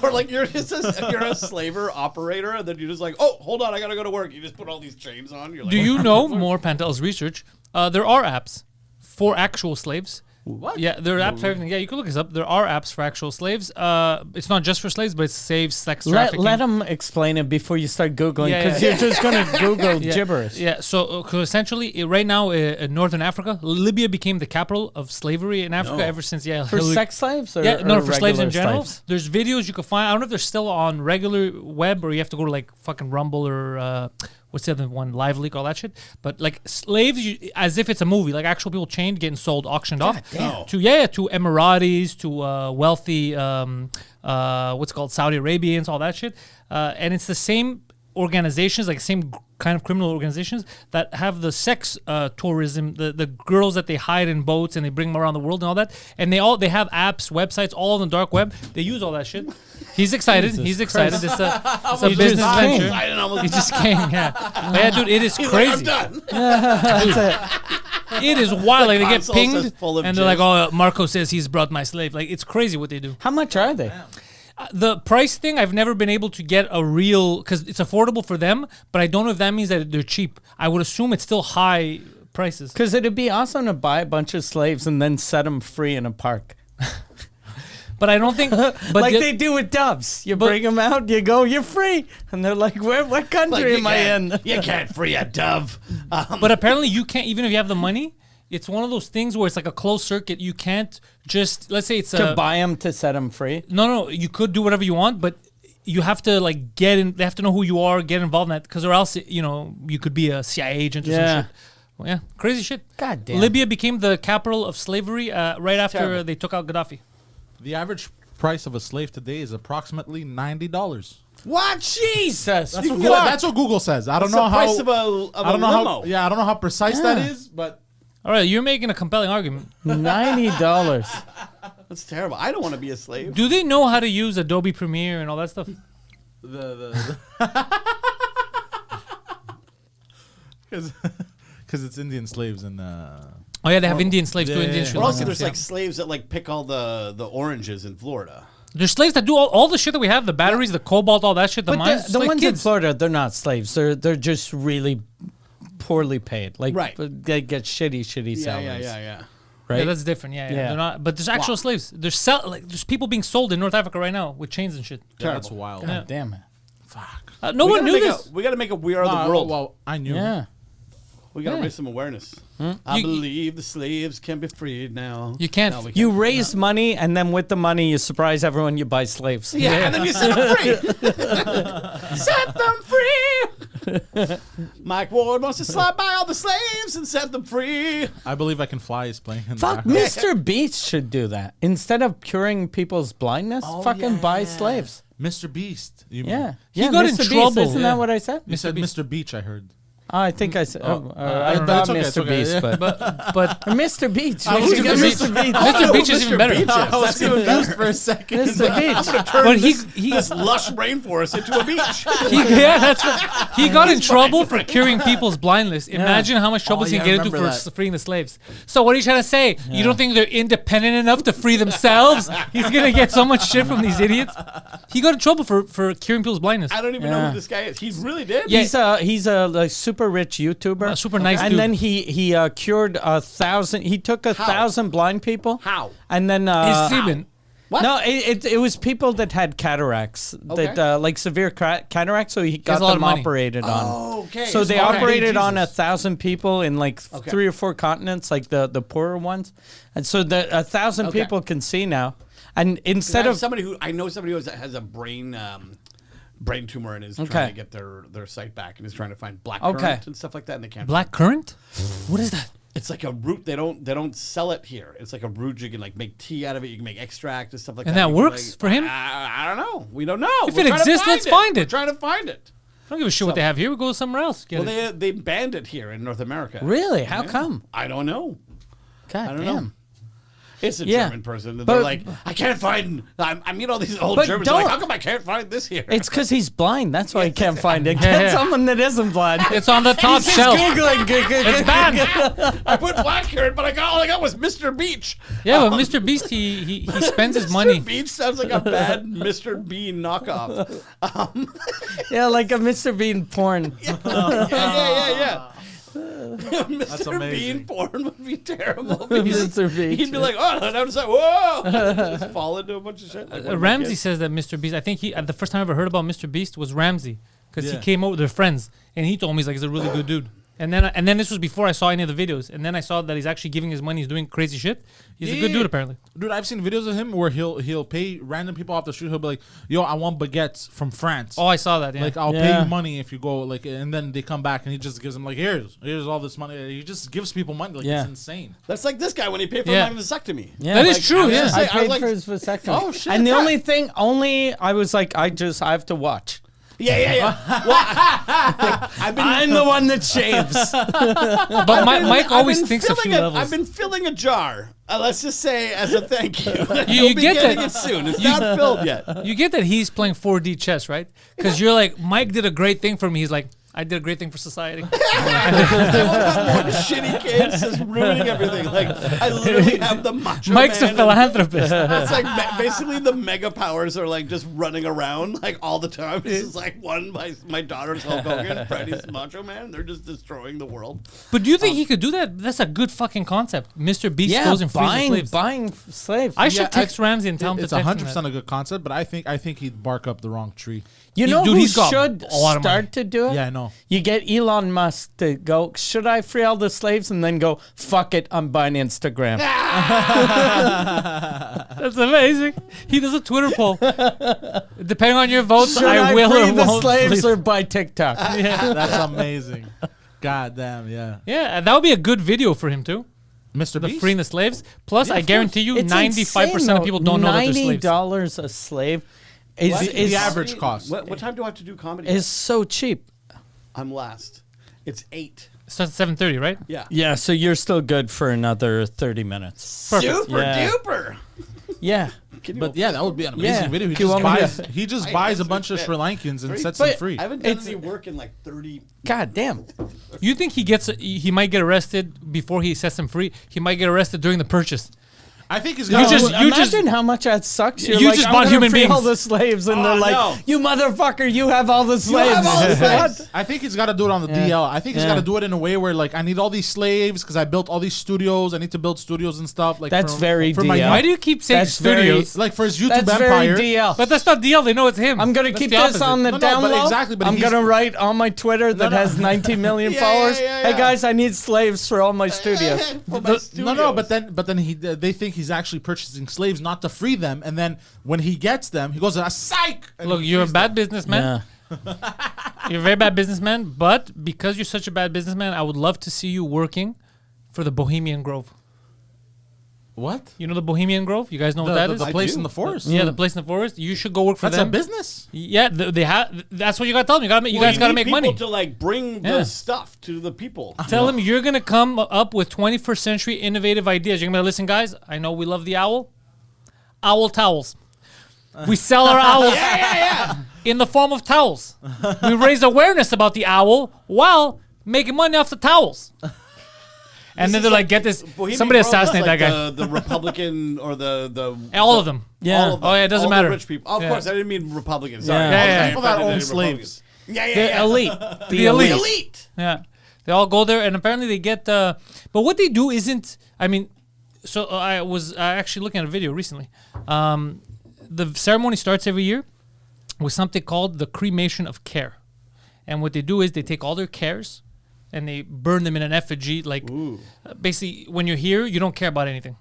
Or like you're a slaver operator, and then you're just like, oh, hold on, I gotta go to work. You just put all these chains on. You're like, Do you know more Pantelis research? There are apps for actual slaves. What? Yeah, there are apps for everything. Yeah, you can look this up. There are apps for actual slaves. It's not just for slaves, but it saves sex trafficking. Let them explain it before you start Googling, because you're just going to Google gibberish. Yeah, so essentially, right now in Northern Africa, Libya became the capital of slavery in Africa ever since, For sex slaves? Or, for slaves in general. Slaves? There's videos you can find. I don't know if they're still on regular web or you have to go to like fucking Rumble or... what's the other one? Live Leak, all that shit. But like slaves, as if it's a movie, like actual people chained, getting sold, auctioned off to Emiratis, to wealthy, what's it called, Saudi Arabians, all that shit. And it's the same organizations, like same kind of criminal organizations that have the sex tourism, the girls that they hide in boats and they bring them around the world and all that. And they have apps, websites, all on the dark web. They use all that shit. He's excited. He's excited. It's a business venture. He just came. Yeah. But yeah, dude, it is crazy. Like, I'm done. It is wild. Like they get console pinged says full of and they're jizz. like, "Oh, Marco says he's brought my slave." Like it's crazy what they do. How much are they? The price thing, I've never been able to get a real, because it's affordable for them, but I don't know if that means that they're cheap. I would assume it's still high prices. Because it'd be awesome to buy a bunch of slaves and then set them free in a park. But I don't think, but like they do with doves. You bring them out, you go, you're free. And they're like, what country am I in? You can't free a dove. But apparently you can't, even if you have the money, it's one of those things where it's like a closed circuit. You can't just, let's say it's to buy them to set them free. No, you could do whatever you want, but you have to like get in. They have to know who you are, get involved in that, because or else you could be a CIA agent or some shit. Well, yeah, crazy shit. God damn. Libya became the capital of slavery right after terrible. they took out Gaddafi. The average price of a slave today is approximately $90. What? Jesus. That's what Google says. I don't know how. Price of a I don't know limo. how. Yeah, I don't know how precise that is, but All right, you're making a compelling argument. $90. That's terrible. I don't want to be a slave. Do they know how to use Adobe Premiere and all that stuff? Because it's Indian slaves and. Oh yeah, they have Indian slaves too. Indian Sri But also, Lankans, there's yeah. like slaves that like pick all the oranges in Florida. There's slaves that do all the shit that we have, the batteries, the cobalt, all that shit, the But mines. the like ones in kids. Florida, they're not slaves. They're just really poorly paid. Like Right. they get shitty salaries. Yeah. Right? Yeah, that's different. Yeah. Yeah. They're not. But there's actual slaves. There's people being sold in North Africa right now with chains and shit. Yeah, that's wild. God damn it. No one knew this. We got to make a We Are the World. Well, I knew. Yeah. We got to raise some awareness. I believe the slaves can be freed now. You can't. No, we You raise money, and then with the money, you surprise everyone. You buy slaves. Yeah, and then you set them free. Set them free. Mike Ward wants to slap by all the slaves and set them free. I believe I Can Fly is playing in Fuck, there. MrBeast should do that. Instead of curing people's blindness, fucking buy slaves. MrBeast. You mean? Yeah. He got in Mr. Beast, trouble. Isn't that what I said? You said Mr. Beach, I heard. I think I said. I but thought it's okay, Mr. it's okay, Beast, yeah. But Mr. Beach. Mr. Mr. Beach. Beach. Mr. Beach is even better. I was confused for a second. Mr. Beach. But he This lush rainforest into a beach. that's right. He got in trouble for curing people's blindness. Imagine how much trouble Oh, he yeah, can I get into for remember that. freeing the slaves. So what are you trying to say? You don't think they're independent enough to free themselves? He's gonna get so much shit from these idiots. He got in trouble for curing people's blindness. I don't even know who this guy is. He really did? Yeah. He's a like, super rich YouTuber. A super nice and dude. then he cured 1,000. He took 1,000 blind people. How? And then His semen. What? No, it was people that had cataracts, Okay. that like severe cataracts. So he has got a lot of them money. operated on. Oh, okay. So they Okay. operated on Jesus. 1,000 people in like 3 or 4 continents, like the poorer ones, and so the 1,000 Okay. people can see now. And I instead have of somebody who has a brain tumor and is trying to get their sight back and is trying to find black currant and stuff like that, and they can't. Black currant? What is that? It's like a root. They don't sell it here. It's like a root. You can like make tea out of it. You can make extract and stuff like And that. that You can, works for him? I don't know. We don't know. If We're it trying to exists, let's find it. We're trying to find it. I don't give a shit what they have here. We go somewhere else. Get Well, it. they banned it here in North America. really, how come? I don't know. God I don't damn. know. It's a Yeah. German person. They're But- like, I can't find. I meet all these old But Germans. They're like, don't- how come I can't find this here? It's because he's blind. That's why he can't find it. Yeah, Get yeah. someone that isn't blind. It's on the top He's shelf. Googling. It's banned. I put black currant, but all I got was Mr. Beach. Yeah, but Mr. Beast, he spends his money. Mr. Beach sounds like a bad Mr. Bean knockoff. Yeah, like a Mr. Bean porn. Yeah. Mr. amazing. Bean porn would be terrible. Mr. Beach. He'd be like, oh, and I was like, whoa, just fall into a bunch of shit. Like one of my Ramsey kids. says that Mr. Beast. I think the first time I ever heard about Mr. Beast was Ramsey because he Yeah. came over. They're friends, and he told me he's a really good dude. And then this was before I saw any of the videos. And then I saw that he's actually giving his money. He's doing crazy shit. He's a good dude apparently. Dude, I've seen videos of him where he'll pay random people off the street. He'll be like, "Yo, I want baguettes from France. Oh, I saw that. Yeah. Like, I'll pay Yeah. you money if you go." Like, and then they come back and he just gives them like, "Here's all this money." He just gives people money. Like, Yeah. it's insane. That's like this guy when he paid for Yeah. my vasectomy. Yeah. That is Like, true. I was Yeah. just I saying, paid like, for his vasectomy. Oh, shit, And the yeah. only thing, I was like, I have to watch. Yeah. Well, I'm the one that shaves. But Mike always thinks a few levels. I've been filling a jar. Let's just say as a thank you. You You'll be get getting that. it soon. It's not filled yet. You get that he's playing 4D chess, right? Because you're like, Mike did a great thing for me. He's like, I did a great thing for society. I want more shitty kids just ruining everything. Like I literally have the macho Mike's a man and- philanthropist. It's like basically the mega powers are like just running around like all the time. This is like one my daughter's Hulk Hogan, Freddie's Macho Man. They're just destroying the world. But do you think he could do that? That's a good fucking concept. Mr. Beast Yeah, goes and frees the slaves. buying slaves. I should Yeah, text Ramsey and tell him to It's text 100% him a good concept, but I think he'd bark up the wrong tree. You know Dude, who he's got should a lot of money. start to do it? Yeah, I know. You get Elon Musk to go, should I free all the slaves? And then go, fuck it, I'm buying Instagram. That's amazing. He does a Twitter poll. Depending on your votes, Should I I will free or the won't. slaves or buy TikTok? That's amazing. God damn, yeah. Yeah, and that would be a good video for him too. Mr. The Beast? freeing the slaves. Plus, I guarantee you, It's 95% insane, of people don't know that they're slaves. $90 a slave is The average cost. What time do I have to do comedy? is so cheap. I'm last. It's 8. It starts at 7:30, right? Yeah. Yeah, so you're still good for another 30 minutes. Perfect. Super Yeah. duper. Yeah. But yeah, that would be an amazing Yeah. video. Do you want me He just I buys a guess bunch of it's Sri Lankans and Great. sets But them free. I haven't done It's- any work in like 30. God damn. You think he might get arrested before he sets them free? He might get arrested during the purchase. I think he's You got. just- Imagine how much that sucks. You're You like, just I'm bought gonna human free all beings. the slaves, and they're like, no. "You motherfucker, you have all the slaves." have all the slaves. What? I think he's got to do it on the DL. I think he's got to do it in a way where, like, I need all these slaves because I built all these studios. I need to build studios and stuff. Like That's very for my DL. Why do you keep saying That's very- studios? like for his YouTube That's empire. very DL. But that's not DL. They know it's him. I'm gonna That's keep the this opposite. on the No, down but low. exactly, but I'm he's- gonna write on my Twitter that has 19 million followers. Hey guys, I need slaves for all my studios. No, but then they think he's actually purchasing slaves not to free them, and then when he gets them, he goes, "Psych!" and Look, he you're a frees bad them. businessman. You're a very bad businessman. But because you're such a bad businessman, I would love to see you working for the Bohemian Grove. What? You know the Bohemian Grove? You guys know what that is? The place in the forest. Yeah, the place in the forest. You should go work for That's them. a business. Yeah, they have. That's what you got to tell them. You guys got to make people money. to like bring Yeah. the stuff to the people. Tell them you're gonna come up with 21st century innovative ideas. You're gonna be like, listen, guys. I know we love the owl. Owl towels. We sell our owls in the form of towels. We raise awareness about the owl while making money off the towels. And then they're like, get this. Bohemian Somebody Grove, assassinate that's that like guy. The Republican or the All of them. Yeah. all of them, Oh, yeah, it doesn't all the matter. rich people. Of Yeah. course, I didn't mean Republicans. Sorry. Yeah. Yeah, I was yeah. offended People that at own any slaves. Republicans. The elite. The elite. Elite. Yeah. They all go there, and apparently they get. But what they do isn't. I mean, so I was actually looking at a video recently. The ceremony starts every year with something called the cremation of care, and what they do is they take all their cares and they burn them in an effigy. Like basically, when you're here, you don't care about anything.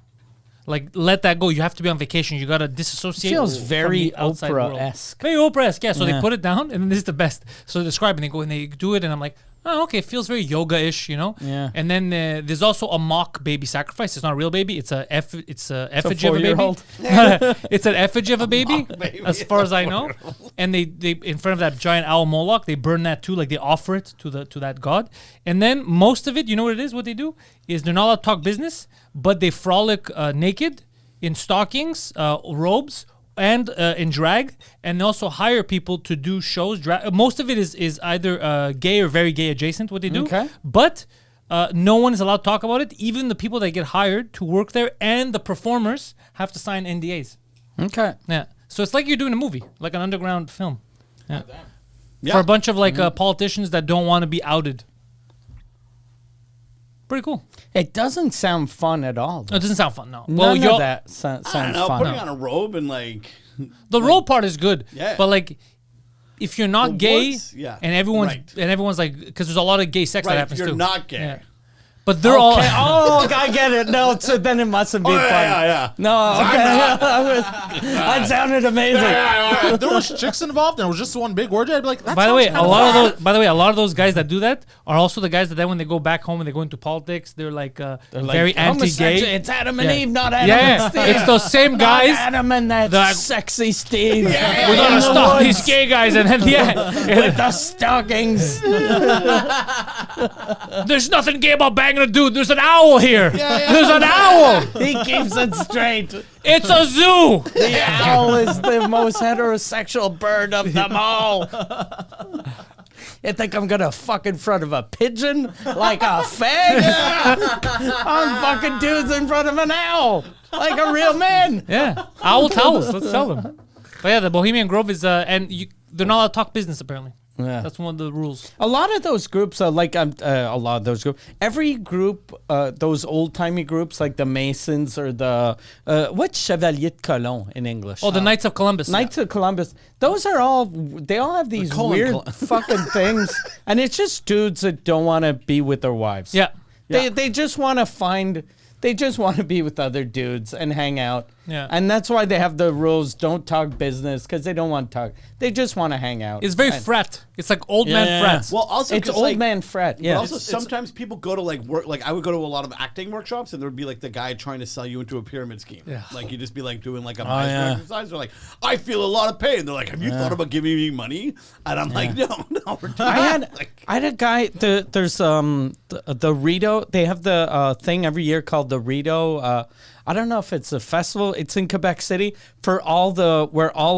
Like let that go. You have to be on vacation. You gotta disassociate. Feels from very the outside world. Oprah-esque. Very Oprah-esque. Yeah. So Yeah. they put it down, and this is the best. So they describe it. And they go and they do it, and I'm like, oh, okay. It feels very yoga-ish, you know. Yeah. And then there's also a mock baby sacrifice. It's not a real baby. It's a effigy of a baby. 4-year-old. It's an effigy of a baby, baby. as far as I know. And they in front of that giant owl Moloch, they burn that too. Like they offer it to that god. And then most of it, you know what it is? What they do is they're not allowed to talk business, but they frolic naked in stockings, robes, and in drag, and they also hire people to do shows. Most of it is either gay or very gay adjacent. What they do, Okay. but no one is allowed to talk about it. Even the people that get hired to work there and the performers have to sign NDAs. Okay. Yeah, so it's like you're doing a movie, like an underground film. Yeah. Yeah. For a bunch of like politicians that don't want to be outed. Pretty cool. It doesn't sound fun at all. It doesn't sound fun, no. None you'll- of that sounds I don't know. fun. Putting on a robe and like The role part is good, Yeah. but like, if you're not The gay, words, yeah. and everyone's Right. like, because there's a lot of gay sex that right. If happens you're too. not gay. Yeah. But they're all. Okay. Oh, I get it. No, so then it mustn't be fun. yeah. No, okay. That sounded amazing. If there was chicks involved and it was just one big orgy, I'd be like, that By the way, sounds a kinda lot fun. of those. By the way, a lot of those guys that do that are also the guys that then when they go back home and they go into politics, they're like very Homosexual- anti-gay. It's Adam and Yeah. Eve, not Adam Yeah, and Steve. it's those same Not guys. Adam and that that- sexy Steve. We're In gonna the stop woods these gay guys, and then with the stockings. there's nothing gay about banging a dude. There's an owl here. There's an owl. He keeps it straight. It's a zoo. The owl is the most heterosexual bird of them all. You think I'm gonna fuck in front of a pigeon like a fag? I'm fucking dudes in front of an owl like a real man. Yeah, owl towels. Let's sell them. But yeah, the Bohemian Grove is they're not allowed to talk business apparently. Yeah. That's one of the rules. A lot of those groups are like a lot of those groups. Every group, those old timey groups like the Masons or the what's Chevalier de Colomb in English? Oh, the Knights of Columbus. Knights of Columbus. Those are all. They all have these weird fucking things, and it's just dudes that don't want to be with their wives. Yeah. They just want to find. They just want to be with other dudes and hang out. Yeah. And that's why they have the rules: don't talk business, because they don't want to talk. They just want to hang out. It's very And- frat. It's like old man frats. Well, also It's 'cause, old like, man frat. But Yeah. also, sometimes people go to like work. Like I would go to a lot of acting workshops, and there would be like the guy trying to sell you into a pyramid scheme. Yeah. Like you'd just be like doing like a yeah. exercise. They're like, I feel a lot of pain. They're like, have you thought about giving me money? And I'm like, no, we're doing I had a guy. There's the Rito. They have the thing every year called the Rito. I don't know if it's a festival. It's in Quebec City where all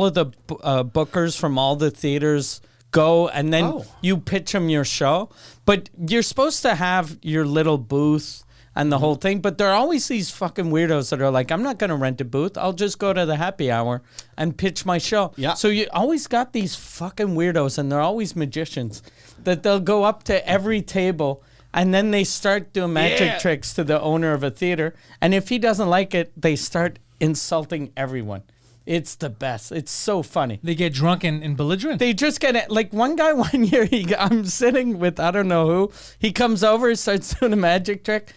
of the bookers from all the theaters go, and then you pitch them your show. But you're supposed to have your little booth and the whole thing. But there are always these fucking weirdos that are like, I'm not going to rent a booth. I'll just go to the happy hour and pitch my show. Yeah. So you always got these fucking weirdos, and they're always magicians, that they'll go up to every table and then they start doing magic tricks to the owner of a theater. And if he doesn't like it, they start insulting everyone. It's the best. It's so funny. They get drunk and belligerent. They just get it. Like one guy one year, I'm sitting with I don't know who. He comes over, starts doing a magic trick,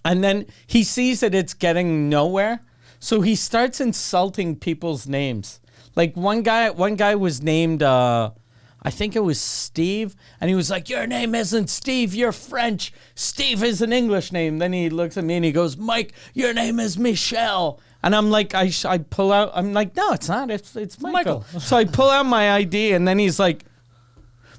and then he sees that it's getting nowhere, so he starts insulting people's names. Like one guy was named, I think it was Steve, and he was like, "Your name isn't Steve. You're French. Steve is an English name." Then he looks at me and he goes, "Mike, your name is Michelle." And I'm like, I pull out, I'm like, no, it's not. It's Michael. So I pull out my ID, and then he's like,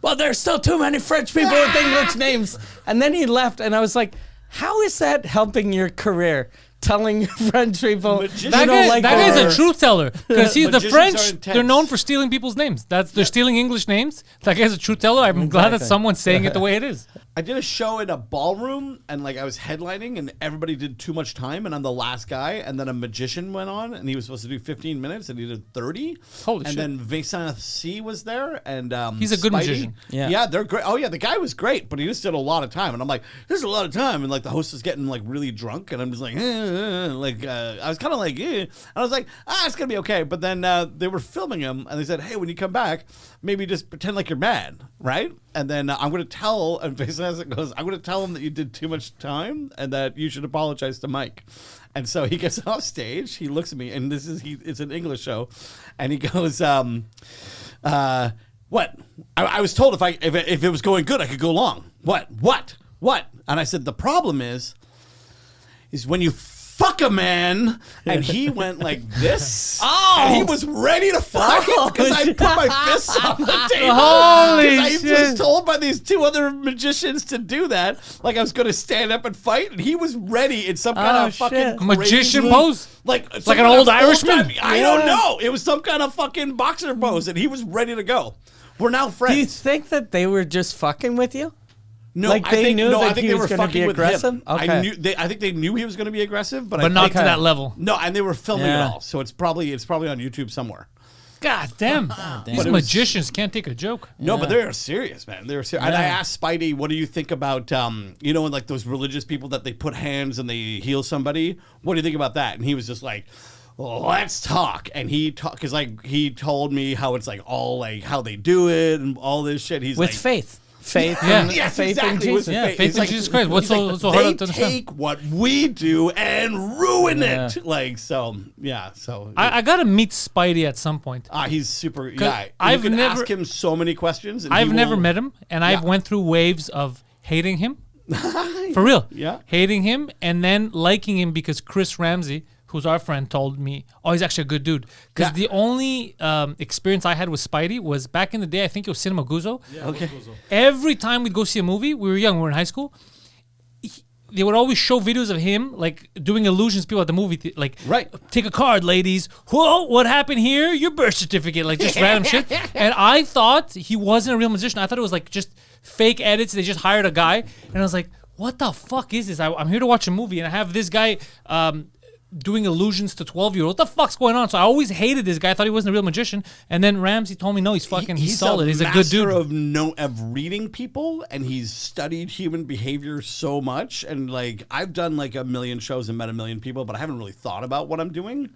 well, there's still too many French people with English names. And then he left, and I was like, how is that helping your career? Telling French people that guy's a truth teller, because he's the Magicians French. are intense. They're known for stealing people's names. They're stealing English names. That guy's a truth teller. I'm glad that someone's saying it the way it is. I did a show in a ballroom, and like I was headlining, and everybody did too much time, and I'm the last guy. And then a magician went on, and he was supposed to do 15 minutes, and he did 30. Holy and shit. then Vincent C was there, and He's a good Spidey. magician. Yeah. They're great. Oh yeah, the guy was great, but he just did a lot of time, and I'm like, there's a lot of time, and like the host is getting like really drunk, and I'm just like, I was kind of like, and I was like, it's gonna be okay. But then they were filming him, and they said, hey, when you come back, maybe just pretend like you're mad, right? And then I'm going to tell, and Vincent goes, I'm going to tell him that you did too much time and that you should apologize to Mike. And so he gets off stage, he looks at me, and it's an English show, and he goes, what? I was told if it was going good, I could go long. What? And I said, the problem is when you fuck a man, and he went like this. And he was ready to fuck it because I put my fists on the table. Holy I shit. was told by these two other magicians to do that. Like I was going to stand up and fight, and he was ready in some kind of fucking magician crazy, pose? like an old Irishman? I don't know. It was some kind of fucking boxer pose, and he was ready to go. We're now friends. Do you think that they were just fucking with you? No, Like, I they think, knew no, that I think he they was were gonna fucking be with aggressive? him. Okay. I think they knew he was going to be aggressive, but Not think, to that level. No, and they were filming it Yeah. all, so it's probably on YouTube somewhere. God damn. These magicians can't take a joke. No, but they're serious, man. They're serious. And I asked Spidey, "What do you think about like those religious people that they put hands and they heal somebody? What do you think about that?" And he was just like, let's talk. And he because like he told me how it's like all like how they do it and all this shit. He's With like, faith. Faith, yes, faith exactly. in With Jesus. Yeah, faith. faith It's in like- Jesus Christ. What's he's so like, hard to they understand? take what we do and ruin it. Like so, yeah. So I gotta meet Spidey at some point. he's super. Yeah, I've you can never- ask him so many questions. And I've he never will- met him, and I've Yeah. went through waves of hating him. For real. Yeah. Hating him and then liking him because Chris Ramsey, who's our friend, told me, oh, he's actually a good dude. Because the only experience I had with Spidey was back in the day, I think it was Cinema Guzzo. Yeah, Okay. Every time we'd go see a movie, we were young, we were in high school, they would always show videos of him like doing illusions to people at the movie like Right. take a card, ladies. Whoa, what happened here? Your birth certificate, like just random shit. And I thought he wasn't a real musician. I thought it was like just fake edits. They just hired a guy, and I was like, what the fuck is this? I'm here to watch a movie, and I have this guy doing illusions to 12-year-olds. What the fuck's going on? So I always hated this guy. I thought he wasn't a real magician. And then Ramsey told me, no, he's fucking, he's solid. He's a good dude. of reading people, and he's studied human behavior so much. And like I've done like a million shows and met a million people, but I haven't really thought about what I'm doing.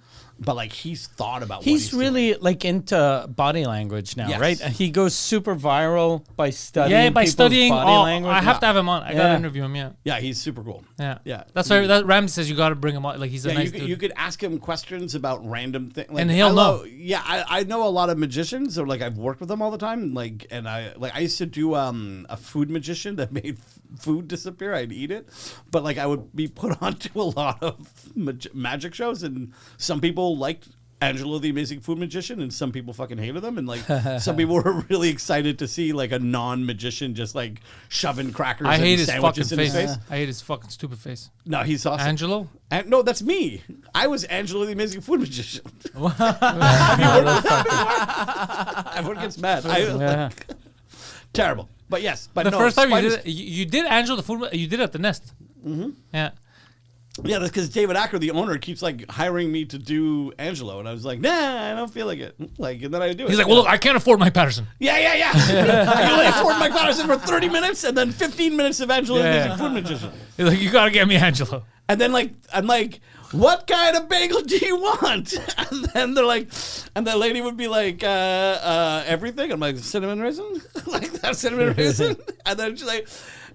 But like he's thought about. He's what really like into body language now, Yes. right? He goes super viral by studying. Yeah, by people's studying. body Oh, language. I have to have him on. I gotta Yeah. interview him. Yeah. Yeah, he's super cool. Yeah. Yeah. That's why Ramsey says you got to bring him on. Like he's a Yeah, nice you, dude. you could ask him questions about random things, like, And he'll know. Yeah, I know a lot of magicians, or like I've worked with them all the time. Like, and I used to do a food magician that made food disappear. I'd eat it, but like I would be put onto a lot of magic shows, and some people liked Angelo the Amazing Food Magician, and some people fucking hated them, and like some people were really excited to see like a non-magician just like shoving crackers I and his fucking sandwiches in his face. face. I hate his fucking stupid face. No, he's awesome. Angelo? No, that's me. I was Angelo the Amazing Food Magician. Everyone gets mad. Terrible. But yes. But The no, first time you Spidey's- did it, you did Angelo the food. You did it at the Nest. Yeah. Yeah, that's because David Acker, the owner, keeps like hiring me to do Angelo, and I was like, nah, I don't feel like it. Like, and then I do it. He's like, well, look, I can't afford Mike Patterson. Yeah. I can only afford Mike Paterson for 30 minutes, and then 15 minutes of Angelo Yeah. the Food Magician. He's like, you gotta get me Angelo. And then like I'm like, what kind of bagel do you want? And then they're like, and the lady would be like, everything. I'm like, cinnamon raisin, like that cinnamon raisin. And then she's like,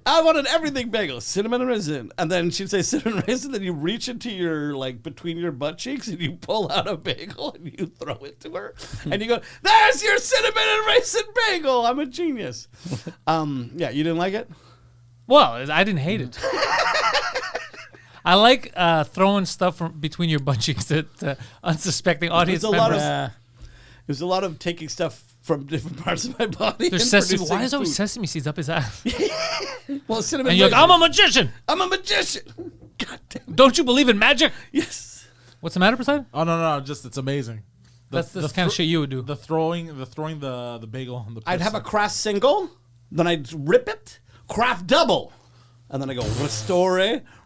I want an everything bagel, cinnamon raisin. And then she'd say cinnamon raisin. Then you reach into your like between your butt cheeks and you pull out a bagel and you throw it to her. And you go, there's your cinnamon and raisin bagel. I'm a genius. Yeah, you didn't like it? Well, I didn't hate it. I like throwing stuff from between your butt cheeks to unsuspecting audience members. There's a lot of taking stuff from different parts of my body. There's sesame. Why is always sesame seeds up his ass? Well, cinnamon. And you're like, I'm a magician. I'm a magician. God damn. Don't you believe in magic? Yes. What's the matter, Poseidon? Oh no, just it's amazing. That's the kind of shit you would do. The throwing the bagel on the. I'd have a craft single, then I'd rip it, craft double, and then I go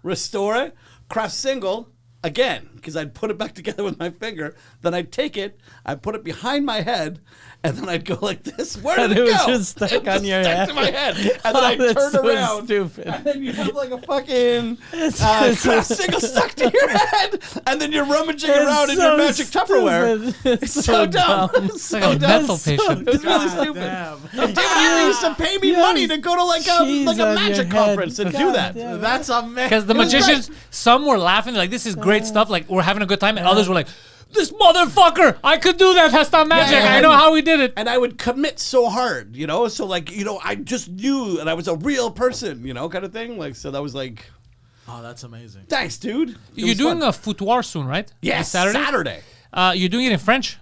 restore, craft single again, because I'd put it back together with my finger. Then I'd take it, I'd put it behind my head, and then I'd go like this. Where did it go? was just stuck on your head. To my head, and then I'd That's turn so around, stupid. and then you have like a fucking craft single stuck to your head, and then you're rummaging around in your magic Tupperware. It's so dumb. It's like so a dumb. mental patient. It's really stupid. And David Acker used to pay me money to go to like a Cheese on your magic head. conference and do that. That's amazing. Because the magicians, some were laughing, like, this is great stuff, like, we're having a good time, and others were like, this motherfucker, I could do that, that's not magic, Yeah, I know how we did it. And I would commit so hard, you know? So, like, you know, I just knew, and I was a real person, you know, kind of thing. Like, so that was like, Oh, that's amazing. thanks, dude. You're doing a foutoir soon, right? Yes, This Saturday. You're doing it in French?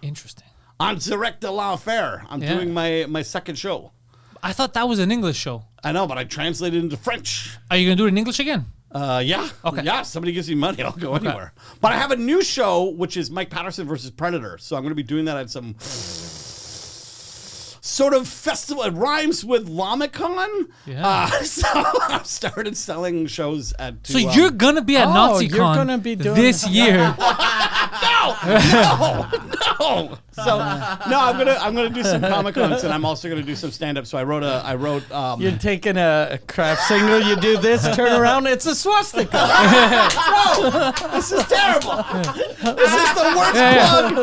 Interesting. On Direct de l'Enfer. I'm doing my second show. I thought that was an English show. I know, but I translated it into French. Are you going to do it in English again? Yeah. Okay. Yeah, somebody gives me money, I'll go anywhere. But I have a new show, which is Mike Paterson versus Predator. So I'm going to be doing that at some sort of festival. It rhymes with Lamicon. Yeah. So I've started selling shows at. So you're going to be at NaziCon you're gonna be doing this year. No. So no, I'm gonna do some Comic Cons, and I'm also gonna do some stand up. So I wrote. You're taking a craft single, you do this, turn around, it's a swastika. No, this is terrible. This is the worst plug.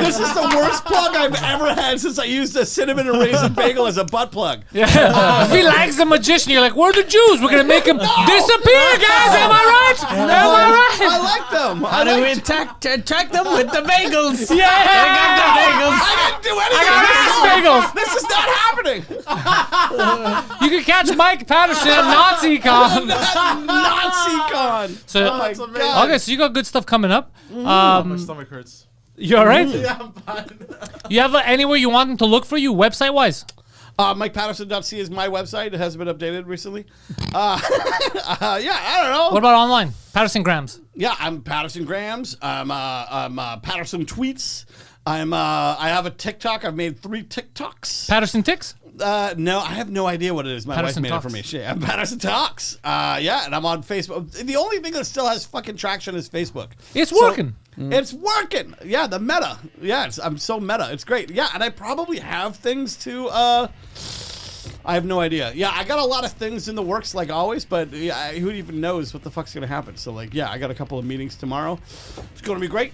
This is the worst plug I've ever had since I used a cinnamon and raisin bagel as a butt plug. If he likes the magician, you're like, where are the Jews? We're going to make him disappear, guys. Am I right? Am I right? I like them. How do we attract them with the bagels? Yeah. I got the bagels. I didn't do anything. I got This is not happening. You can catch Mike Patterson at NaziCon. NaziCon. So, Oh my That's amazing. God. okay, so you got good stuff coming up. My stomach hurts. You all right? Yeah, I'm fine. You have anywhere you want them to look for you, website-wise? MikePatterson.c is my website. It hasn't been updated recently. Yeah, I don't know. What about online? Patterson Grams. Yeah, I'm Patterson Grams. I'm Patterson Tweets. I have a TikTok. I've made 3 TikToks. Patterson Ticks? No, I have no idea what it is. My Patterson wife made Talks. it for me. Shit, I'm Patterson Talks. Yeah, and I'm on Facebook. The only thing that still has fucking traction is Facebook. It's So- working. It's working. Yeah, the meta. Yeah, I'm so meta. It's great. Yeah, and I probably have things to. I have no idea. Yeah, I got a lot of things in the works, like always, but yeah, who even knows what the fuck's gonna happen? So, like, yeah, I got a couple of meetings tomorrow. It's gonna be great.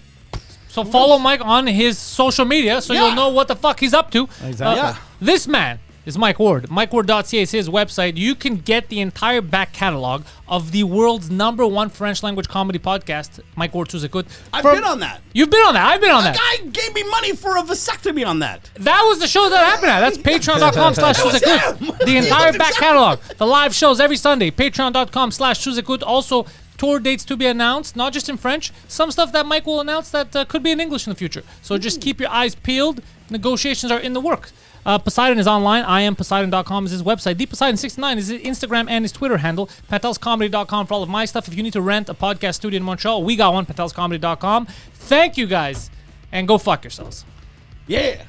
So follow Mike on his social media so Yeah. you'll know what the fuck he's up to. Exactly. Yeah. This man is Mike Ward. MikeWard.ca is his website. You can get the entire back catalog of the world's #1 French language comedy podcast, Mike Ward Sous Écoute. I've been on that. You've been on that. I've been on A that. guy gave me money for a vasectomy on that. That was the show that happened at. That's patreon.com/Sous-Écoute. The entire back catalog. The live shows every Sunday. Patreon.com/Sous-Écoute. Also, tour dates to be announced, not just in French. Some stuff that Mike will announce that could be in English in the future. So just keep your eyes peeled. Negotiations are in the works. Poseidon is online. I am Poseidon.com is his website. DPoseidon69 is his Instagram and his Twitter handle. PantelsComedy.com for all of my stuff. If you need to rent a podcast studio in Montreal, we got one. PantelsComedy.com. Thank you guys, and go fuck yourselves. Yeah.